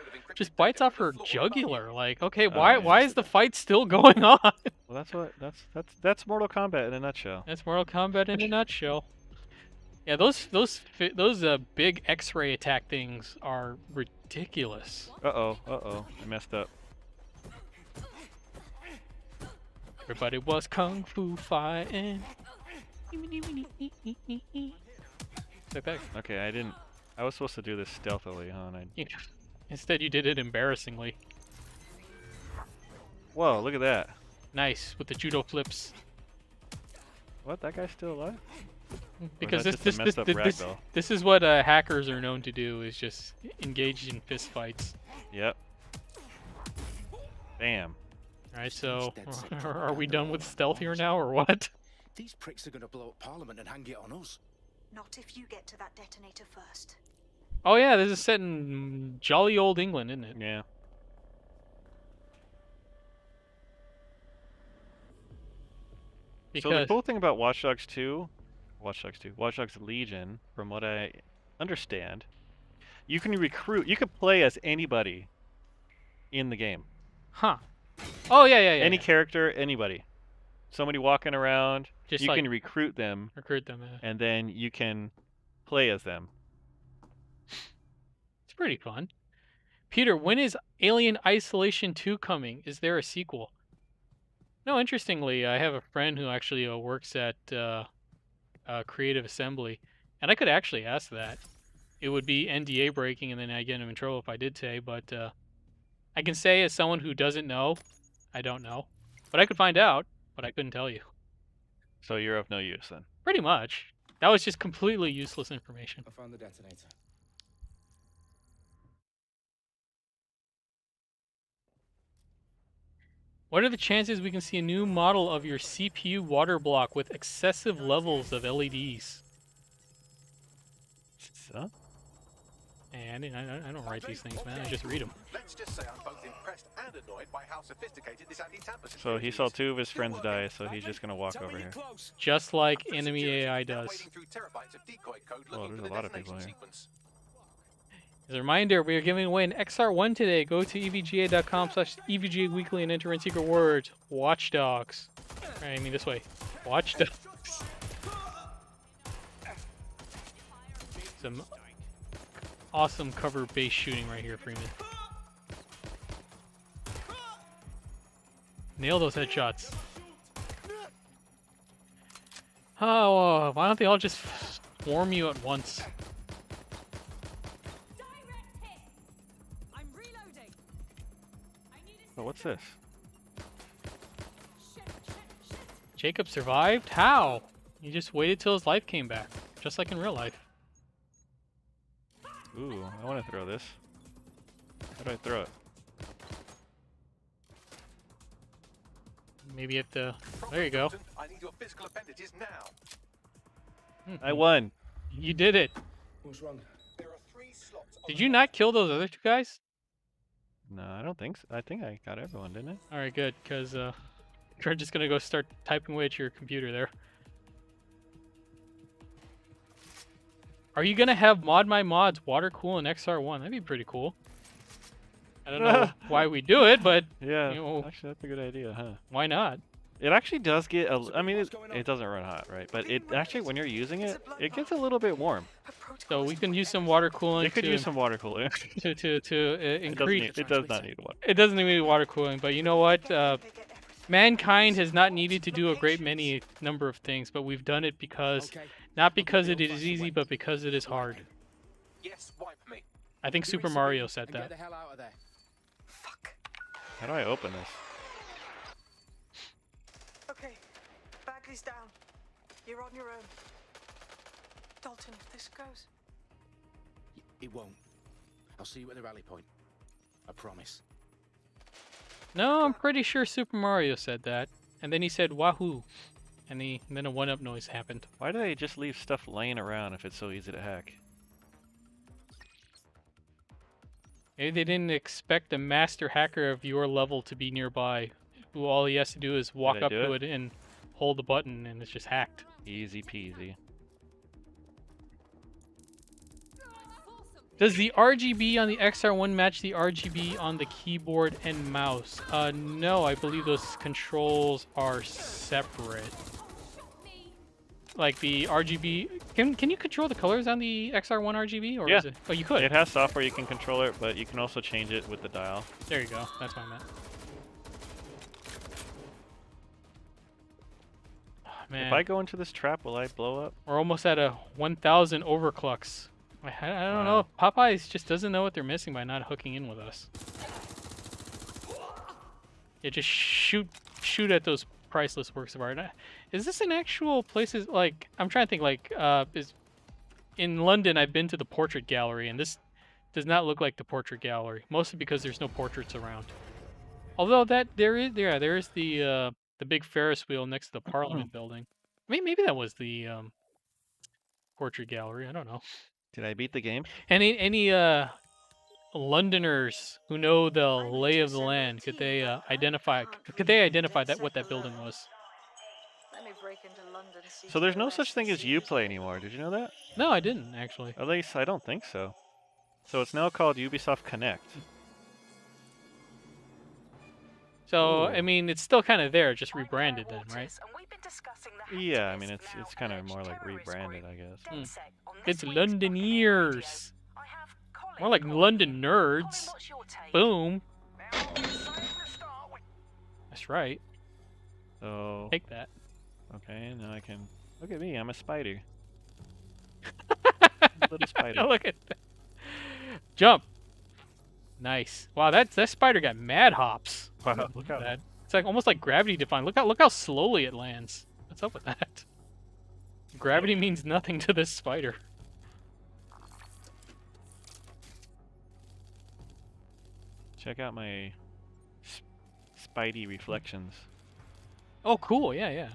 jugular. Like, okay, why is the fight still going on? Well, that's Mortal Kombat in a nutshell. That's Mortal Kombat in a nutshell. Yeah, those big X-ray attack things are ridiculous. Uh-oh, I messed up. Everybody was kung fu fighting. Like that. Okay, I was supposed to do this stealthily, huh? Instead, you did it embarrassingly. Whoa, look at that. Nice with the judo flips. What? That guy's still alive? Because Or is that just a messed up ragdoll? this is what hackers are known to do, is just engage in fist fights. Yep. Bam. Alright, so are we done with stealth here now, or what? These pricks are gonna blow up Parliament and hang it on us. Not if you get to that detonator first. Oh yeah, this is set in jolly old England, isn't it? Yeah. Because So the cool thing about Watch Dogs Legion, from what I understand, you can play as anybody in the game. Huh. Oh yeah. Any character, anybody. Somebody walking around, Just you like can recruit them, and then you can play as them. It's pretty fun. Peter, when is Alien Isolation 2 coming? Is there a sequel? No, interestingly, I have a friend who actually works at Creative Assembly, and I could actually ask that. It would be NDA breaking, and then I get him in trouble if I did say, but I can say as someone who doesn't know, I don't know. But I could find out, but I couldn't tell you. So you're of no use then. Pretty much. That was just completely useless information. I found the detonator. What are the chances we can see a new model of your CPU water block with excessive levels of LEDs? So? And I don't write these things, man. I just read them. Let's just say I'm both impressed and annoyed by how sophisticated this anti-tamper So he security saw is. 2 of his friends die, so he's just gonna walk over here. Just like I've put enemy security AI now does. wading through terabytes of decoy code Well, looking there's for a the lot of people detonation here. sequence. As a reminder, we are giving away an XR1 today. Go to evga.com/EVGA weekly and enter in secret words. Watchdogs. I mean this way. Watchdogs. Some awesome cover base shooting right here, Freeman. Nail those headshots. Oh, why don't they all just swarm you at once? Oh, what's this? Jacob survived? How? He just waited till his life came back, just like in real life. Ooh, I want to throw this. How do I throw it? Maybe at the... There you go. I need your physical appendages now. I won. You did it. What's wrong? There are 3 slots. Did you not kill those other 2 guys? No, I don't think so. I think I got everyone, didn't I? Alright, good, because you're just gonna go start typing away at your computer there. Are you gonna have Mod My Mods water cool in XR1? That'd be pretty cool. I don't know why we do it, but Yeah, You know- actually that's a good idea, huh? why not? It actually does get I mean, it doesn't run hot, right? But it actually, when you're using it, it gets a little bit warm. So we can use some water cooling It could to, use some water cooling. increase. It does not need water. It doesn't need water cooling, but you know what? Mankind has not needed to do a great many number of things, but we've done it because, Okay. not because it is easy, but because it is hard. Yes, wipe me. I think Do Super it, Mario Sabine, said and Get that. the hell out of there. Fuck. How do I open this? Okay, Bagley's down. You're on your own. Dalton, if this goes... It won't. I'll see you at the rally point. I promise. No, I'm pretty sure Super Mario said that. And then he said Wahoo. And then a 1-up noise happened. Why do they just leave stuff laying around if it's so easy to hack? Maybe they didn't expect a master hacker of your level to be nearby, who all he has to do is walk I up do to it? it and hold the button and it's just hacked. Easy peasy. Does the RGB on the XR1 match the RGB on the keyboard and mouse? No, I believe those controls are separate. Like the RGB, can you control the colors on the XR1 RGB, or Yeah. is it? Oh, you could. It has software you can control it, but you can also change it with the dial. There you go. That's what I meant. Oh, man, If I go into this trap, will I blow up? we're almost at a 1,000 overclocks. I don't know. Wow. Popeyes just doesn't know what they're missing by not hooking in with us. Yeah, just shoot at those priceless works of art. Is this an actual places like I'm trying to think like is in London I've been to the portrait gallery and this does not look like the portrait gallery, mostly because there's no portraits around. Although there is the big Ferris wheel next to the Parliament building. Maybe that was the portrait gallery. I don't know. Did I beat the game? Any Londoners who know the lay of the land, could they identify that what that building was? Let me break into London. So there's no such thing as Uplay anymore. Did you know that? No, I didn't actually. At least I don't think so. So it's now called Ubisoft Connect. So Ooh. I mean, it's still kind of there, just rebranded then, right? Yeah, I mean it's kind of more like rebranded, I guess. It's Londoners. More like London nerds. Boom. That's right. So Take that. okay, now I can look at me. I'm a spider. Little spider. Look at that. Jump. Nice. Wow, that spider got mad hops. Wow, look out. That. It's like almost like gravity defying. Look how slowly it lands. What's up with that? Gravity means nothing to this spider. Check out my Spidey reflections. Oh, cool. Yeah, yeah.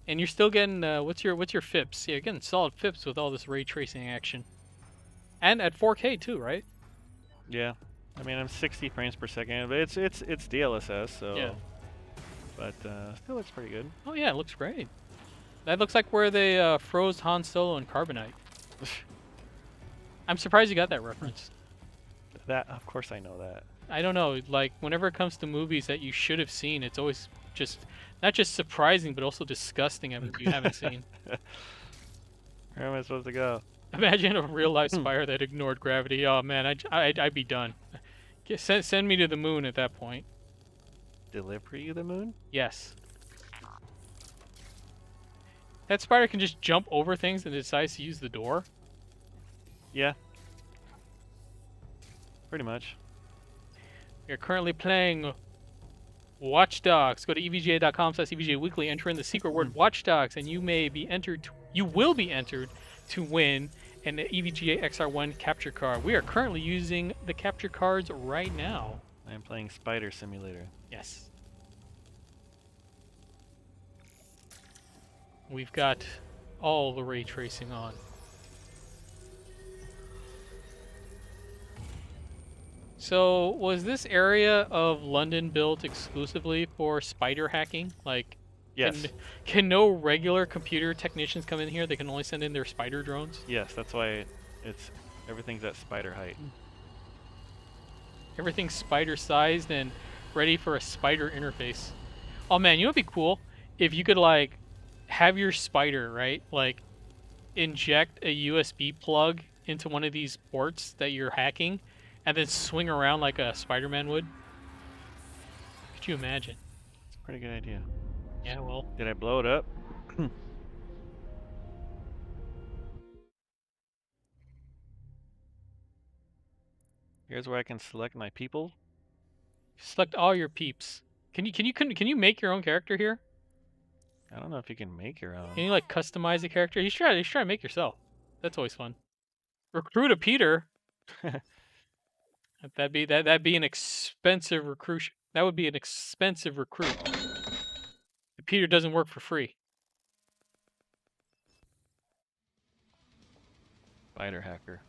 And you're still getting what's your FIPS? Yeah, you're getting solid FIPS with all this ray tracing action. And at 4K too, right? Yeah. I mean, I'm 60 frames per second, but it's DLSS, so. Yeah. But still looks pretty good. Oh yeah, it looks great. That looks like where they froze Han Solo in Carbonite. I'm surprised you got that reference. That, of course, I know that. I don't know, like whenever it comes to movies that you should have seen, it's always just not just surprising but also disgusting if you haven't seen. Where am I supposed to go? Imagine a real life spire that ignored gravity. Oh man, I'd be done. Send me to the moon at that point. Deliver you the moon? Yes. That spider can just jump over things and decides to use the door. Yeah. Pretty much. We are currently playing Watchdogs. Go to evga.com/evgaweekly, enter in the secret word Watchdogs, and you will be entered to win an EVGA XR1 capture card. We are currently using the capture cards right now. I am playing Spider Simulator. Yes. We've got all the ray tracing on. So, was this area of London built exclusively for spider hacking? Like, Yes. can no regular computer technicians come in here? They can only send in their spider drones? Yes, that's why everything's at spider height. Everything's spider-sized and ready for a spider interface. Oh man, you know what'd be cool? If you could, like, have your spider, right? Like, inject a USB plug into one of these ports that you're hacking, and then swing around like a Spider-Man would. Could you imagine? It's a pretty good idea. Yeah, well. Did I blow it up? Here's where I can select my people. Select all your peeps. Can you make your own character here? I don't know if you can make your own. Can you like customize the character? You should try to make yourself. That's always fun. Recruit a Peter. That'd be an expensive recruit. That would be an expensive recruit. The Peter doesn't work for free. Spider hacker.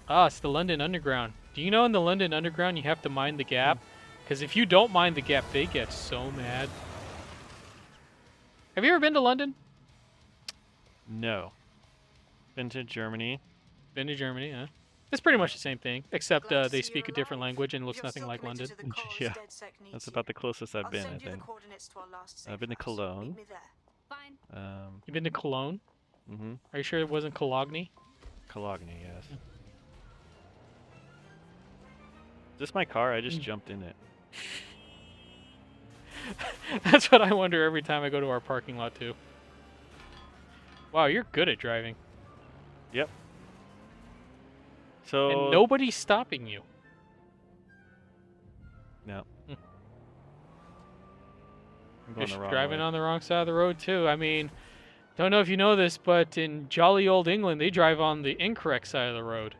Ah, it's the London Underground. Do you know in the London Underground you have to mind the gap? Because if you don't mind the gap, they get so mad. Have you ever been to London? No. Been to Germany. Been to Germany, huh? It's pretty much the same thing, except they speak a different language and it looks nothing like London. Yeah, that's about the closest I've been, I think. I've been to Cologne. Fine. You've been to Cologne? Mm-hmm. Are you sure it wasn't Cologne? Cologne, yes. Is this my car? I just jumped in it. That's what I wonder every time I go to our parking lot too. Wow, you're good at driving. Yep. So And nobody's stopping you. no. Hmm. I'm going You're the wrong driving way. on the wrong side of the road too. I mean, don't know if you know this, but in jolly old England, they drive on the incorrect side of the road.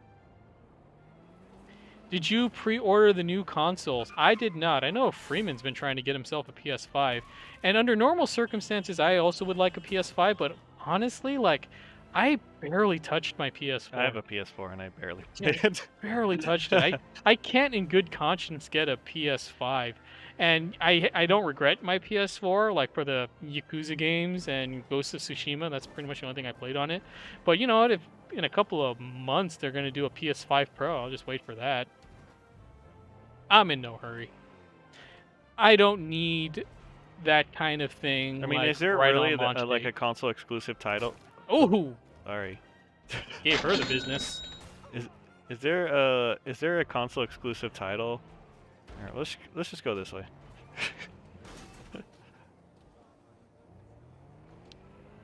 Did you pre-order the new consoles? I did not. I know Freeman's been trying to get himself a PS5. And under normal circumstances, I also would like a PS5, but honestly, like, I barely touched my PS4. I have a PS4 and I barely Yeah. did. Barely touched it. I can't in good conscience get a PS5. And I don't regret my PS4, like for the Yakuza games and Ghost of Tsushima. That's pretty much the only thing I played on it. But you know what? If in a couple of months they're going to do a PS5 Pro, I'll just wait for that. I'm in no hurry. I don't need that kind of thing. I mean, like, is there right really on launch like day. a console exclusive title? Oh, Sorry. gave her the business. Is there a console exclusive title? All right, let's just go this way.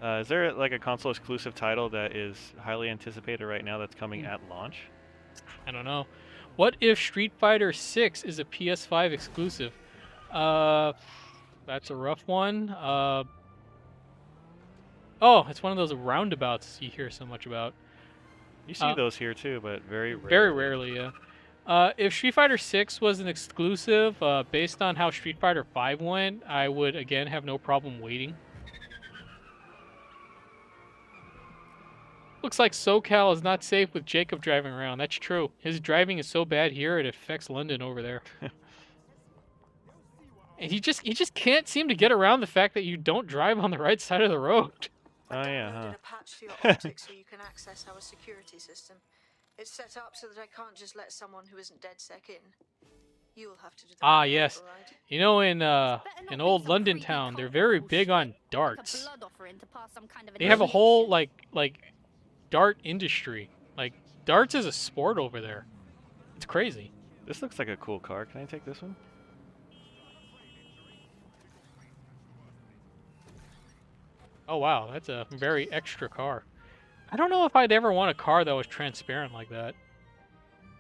Is there like a console exclusive title that is highly anticipated right now that's coming at launch? I don't know. What if Street Fighter 6 is a PS5 exclusive? That's a rough one. Oh, it's one of those roundabouts you hear so much about. You see those here too, but very rarely. Very rarely, yeah. If Street Fighter 6 was an exclusive, based on how Street Fighter 5 went, I would again have no problem waiting. Looks like SoCal is not safe with Jacob driving around. That's true. His driving is so bad here it affects London over there. And he just can't seem to get around the fact that you don't drive on the right side of the road. Oh I yeah, downloaded huh? a patch to your optics so you can access our security system. It's set up so that I can't just let someone who isn't dead sec in. You'll have to do the Ah, manual yes. override. You know, Better in not be old some London creepy town, they're cult very big bullshit, on like a darts. blood offering to pass some kind of They have a whole initiation. like dart industry. Like darts is a sport over there. It's crazy. This looks like a cool car. Can I take this one? Oh wow, that's a very extra car. I don't know if I'd ever want a car that was transparent like that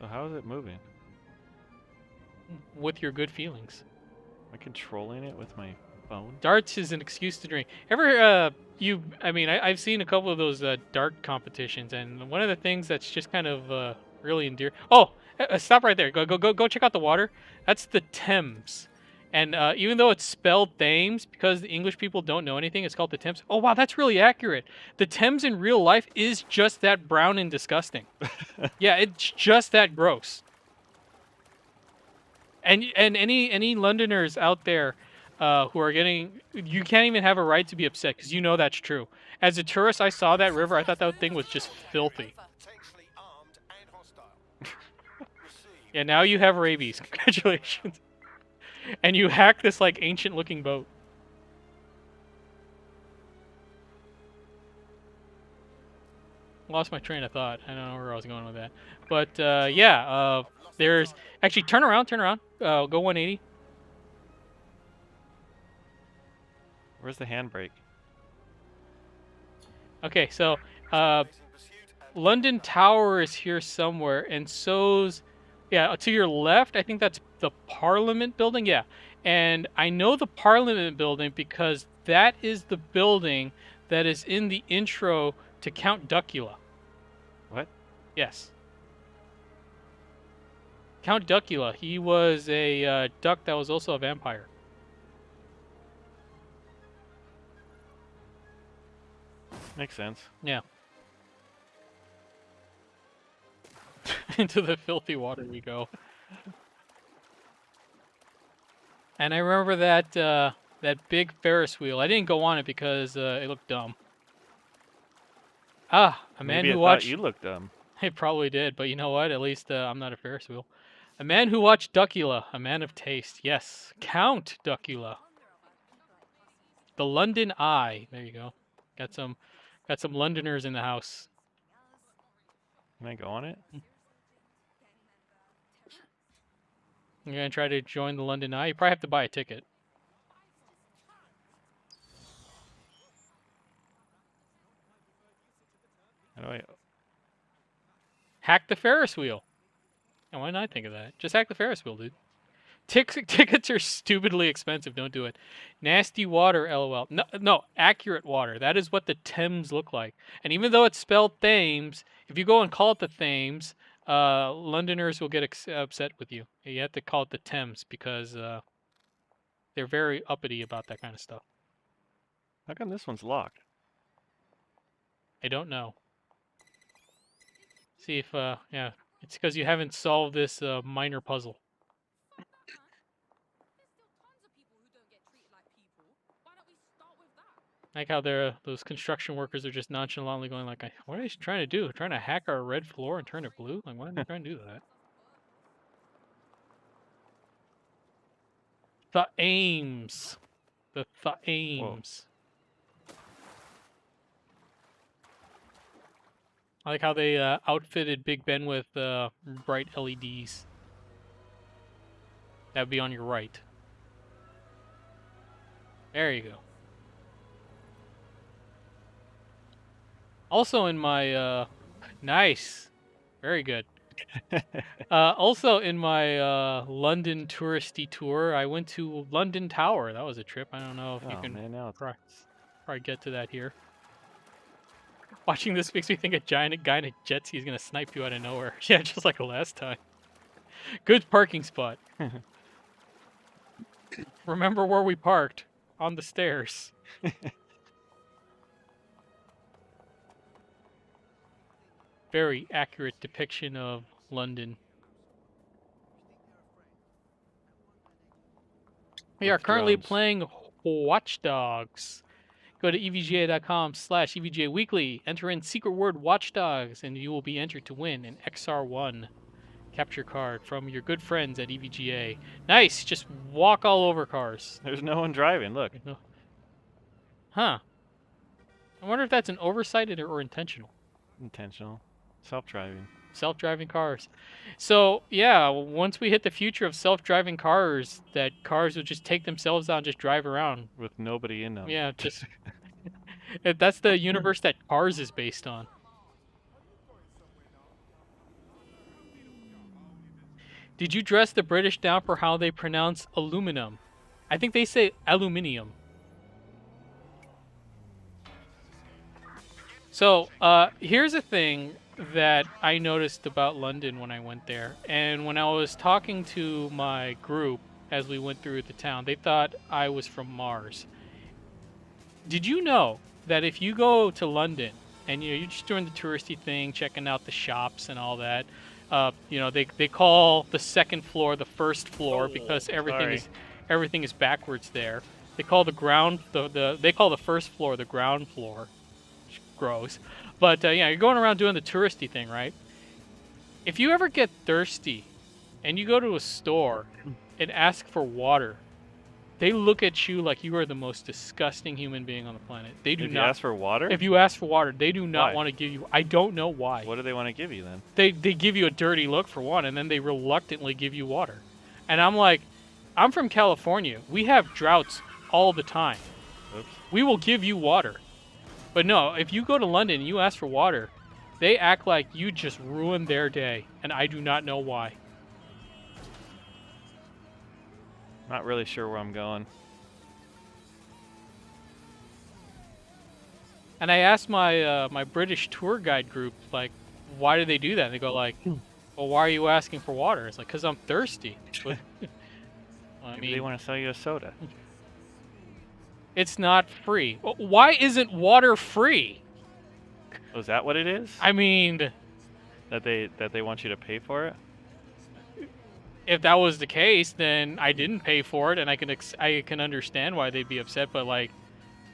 Oh, how is it moving? with your good feelings. Am I controlling it with my phone? Darts is an excuse to drink. I've seen a couple of those dart competitions, and one of the things that's just kind of really endearing. Oh, stop right there. Go check out the water. That's the Thames. And even though it's spelled Thames, because the English people don't know anything, it's called the Thames. Oh wow, that's really accurate. The Thames in real life is just that brown and disgusting. Yeah, it's just that gross. And any Londoners out there who are getting, you can't even have a right to be upset because you know that's true. As a tourist, I saw that river. I thought that thing was just filthy. Potentially armed and hostile. Received. Yeah, now you have rabies. Congratulations. And you hack this like ancient-looking boat. Lost my train of thought. I don't know where I was going with that. But yeah, there's actually turn around. Go 180. Where's the handbrake? Okay, so Facing pursuit and London Tower is here somewhere, and so's, yeah, to your left, I think that's the Parliament building, yeah. And I know the Parliament building because that is the building that is in the intro to Count Duckula. What? Yes. Count Duckula, he was a duck that was also a vampire. Makes sense. Yeah. Into the filthy water we go. And I remember that big Ferris wheel. I didn't go on it because it looked dumb. Ah, a man Maybe who I thought watched. you looked dumb. It probably did, but you know what? At least I'm not a Ferris wheel. A man who watched Duckula, a man of taste. Yes, Count Duckula. The London Eye. There you go. Got some Londoners in the house. Can I go on it? You're gonna try to join the London Eye. You probably have to buy a ticket. How do I? Hack the Ferris wheel. And why not think of that? Just hack the Ferris wheel, dude. Tickets are stupidly expensive. Don't do it. Nasty water, lol. No, accurate water. That is what the Thames look like. And even though it's spelled Thames, if you go and call it the Thames, Londoners will get upset with you. You have to call it the Thames because they're very uppity about that kind of stuff. How come this one's locked? I don't know. See if yeah, it's because you haven't solved this minor puzzle. Like how those construction workers are just nonchalantly going like, "What are they trying to do? Trying to hack our red floor and turn it blue? Like, why are they trying to do that?" The Ames, the Ames. I like how they outfitted Big Ben with bright LEDs. That would be on your right. There you go. Also in my nice, very good. Also in my London touristy tour, I went to London Tower. That was a trip. I don't know if you can man, now it's... probably get to that here. Watching this makes me think a giant guy in a jet ski is gonna snipe you out of nowhere. Yeah, just like last time. Good parking spot. Remember where we parked? On the stairs. very accurate depiction of London. We are With currently drones. playing Watchdogs. Go to evga.com/EVGA Weekly, enter in secret word Watchdogs, and you will be entered to win an XR1 capture card from your good friends at EVGA. Nice, just walk all over cars. There's no one driving. Look. Huh. I wonder if that's an oversight or intentional. Intentional. Self-driving. Self-driving cars. So yeah, once we hit the future of self-driving cars, that cars will just take themselves out and just drive around. With nobody in them. Yeah, just that's the universe that Cars is based on. Did you dress the British down for how they pronounce aluminum? I think they say aluminium. So here's a thing that I noticed about London when I went there. And when I was talking to my group as we went through the town, they thought I was from Mars. Did you know that if you go to London and you're just doing the touristy thing, checking out the shops and all that, they call the second floor the first floor because everything is backwards there. They call the ground they call the first floor the ground floor. Which gross. But yeah, you're going around doing the touristy thing, right? If you ever get thirsty and you go to a store and ask for water, they look at you like you are the most disgusting human being on the planet. They do If not. you ask for water? If you ask for water, they do not Why? want to give you. I don't know why. What do they want to give you then? They give you a dirty look for one, and then they reluctantly give you water. And I'm like, I'm from California. We have droughts all the time. Oops. We will give you water. But no, if you go to London and you ask for water, they act like you just ruined their day, and I do not know why. Not really sure where I'm going. And I asked my my British tour guide group, like, why do they do that? And they go like, well, why are you asking for water? It's like, because I'm thirsty. But, I Maybe they want to sell you a soda. It's not free. Well, why isn't water free? Oh, is that what it is? I mean, That they want you to pay for it? if that was the case, then I didn't pay for it, and I can understand why they'd be upset. But like,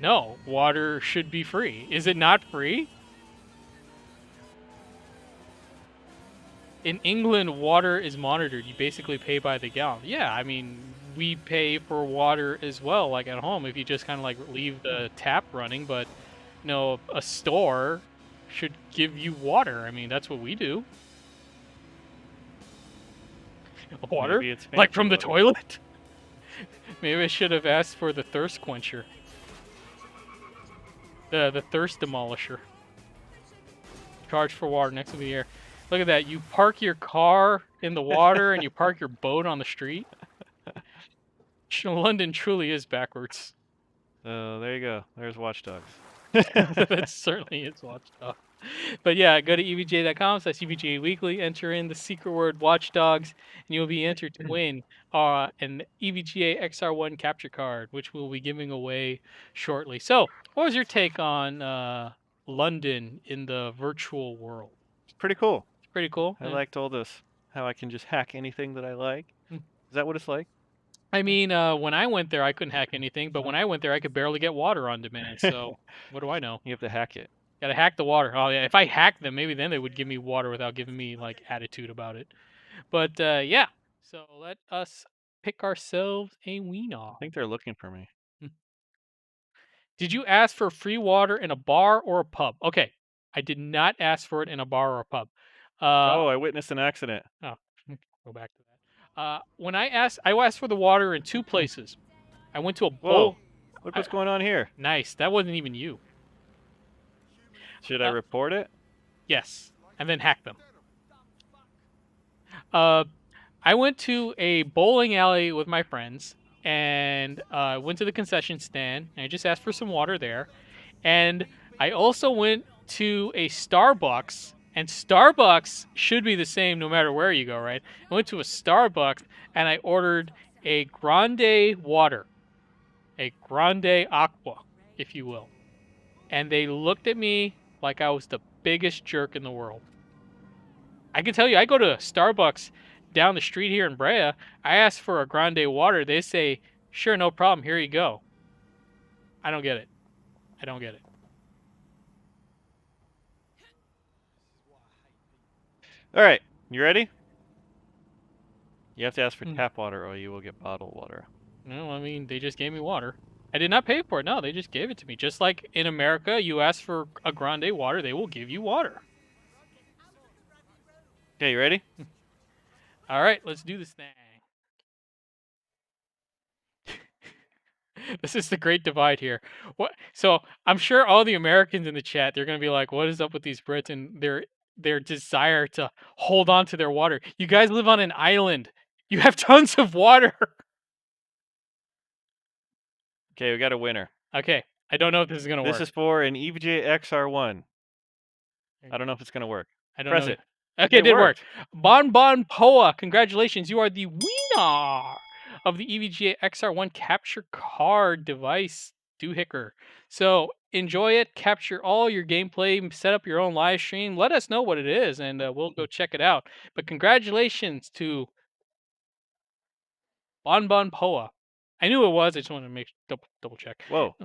no, water should be free. Is it not free? In England, water is monitored. You basically pay by the gallon. Yeah, I mean, we pay for water as well, like at home, if you just kind of like leave the tap running. But no, a store should give you water. I mean, that's what we do. Water? Maybe it's Like fancy from the water. toilet? Maybe I should have asked for the thirst quencher. The thirst demolisher. Charge for water next to the air. Look at that. You park your car in the water and you park your boat on the street. London truly is backwards. So there you go. There's Watchdogs. That certainly is Watchdog. But yeah, go to evj.com/EVGA Weekly, enter in the secret word Watchdogs, and you'll be entered to win an EVGA XR1 capture card, which we'll be giving away shortly. So, what was your take on London in the virtual world? It's pretty cool. It's pretty cool. I Yeah. liked all this. How I can just hack anything that I like. Hmm. Is that what it's like? I mean, when I went there, I couldn't hack anything, but when I went there, I could barely get water on demand. So, what do I know? You have to hack it. Gotta hack the water. Oh yeah, if I hacked them, maybe then they would give me water without giving me like attitude about it. But yeah, so let us pick ourselves a wiener. I think they're looking for me. Did you ask for free water in a bar or a pub? Okay, I did not ask for it in a bar or a pub. Oh, I witnessed an accident. Oh, go back to that. When I asked for the water in two places. I went to a bowl. Whoa! Look what's going on here. Nice. That wasn't even you. Should I report it? Yes, and then hack them. I went to a bowling alley with my friends, and went to the concession stand, and I just asked for some water there. And I also went to a Starbucks, and Starbucks should be the same no matter where you go, right? I went to a Starbucks, and I ordered a grande water, a grande aqua, if you will. And they looked at me like I was the biggest jerk in the world. I can tell you, I go to Starbucks down the street here in Brea. I ask for a grande water. They say, "Sure, no problem. Here you go." I don't get it. I don't get it. All right, you ready? You have to ask for Mm. tap water, or you will get bottled water. No, I mean, they just gave me water. I did not pay for it. No, they just gave it to me. Just like in America, you ask for a grande water, they will give you water. Okay, you ready? All right, let's do this thing. This is the great divide here. What? So I'm sure all the Americans in the chat, they're gonna be like, "What is up with these Brits and their desire to hold on to their water? You guys live on an island. You have tons of water." Okay, we got a winner. Okay, I don't know if this is gonna This work. is for an EVGA XR1. I don't know if it's gonna work. I don't Press know. it. Okay, it did work. worked. Bon Bon Poa, congratulations. You are the winner of the EVGA XR1 capture card device doohicker. So enjoy it, capture all your gameplay, set up your own live stream. Let us know what it is, and we'll go check it out. But congratulations to Bon Bon Poa. I knew it was. I just wanted to make double check. Whoa,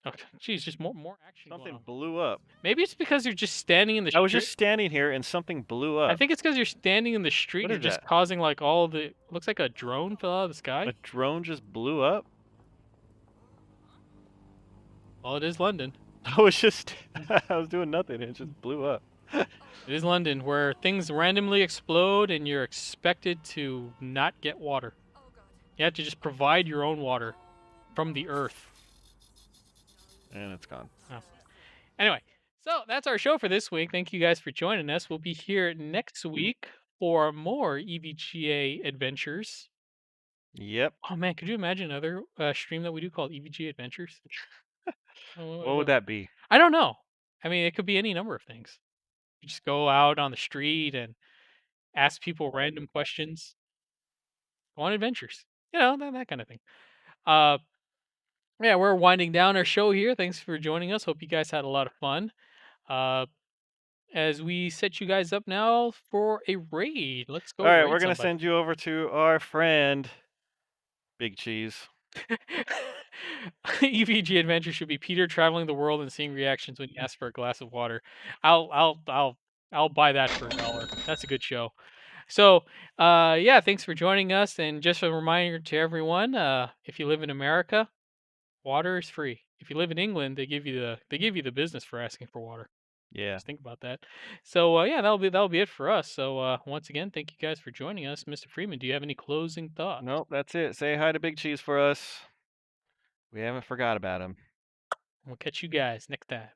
Oh, geez, just more action going something on. blew up. Maybe it's because you're just standing in the I was street. just standing here and something blew up. I think it's because you're standing in the street. What You're is just that? causing like all the. Looks like a drone fell out of the sky. A drone just blew up? Well, it is London. I was just, I was doing nothing and it just blew up. It is London, where things randomly explode and you're expected to not get water. You have to just provide your own water from the earth. And it's gone. Oh. Anyway, so that's our show for this week. Thank you guys for joining us. We'll be here next week for more EVGA adventures. Yep. Oh man, could you imagine another stream that we do called EVGA Adventures? What would that be? I don't know. I mean, it could be any number of things. You just go out on the street and ask people random questions, go on adventures, that kind of thing. Yeah, we're winding down our show here. Thanks for joining us. Hope you guys had a lot of fun. As we set you guys up now for a raid. Let's go. All right, raid we're gonna somebody. send you over to our friend, Big Cheese. EVG adventure should be Peter traveling the world and seeing reactions when you ask for a glass of water. I'll buy that for $1. That's a good show. So, yeah, thanks for joining us. And just a reminder to everyone, if you live in America, water is free. If you live in England, they give you the business for asking for water. Yeah. Just think about that. So, yeah, that'll be it for us. So, once again, thank you guys for joining us. Mr. Freeman, do you have any closing thoughts? Nope, that's it. Say hi to Big Cheese for us. We haven't forgot about him. We'll catch you guys next time.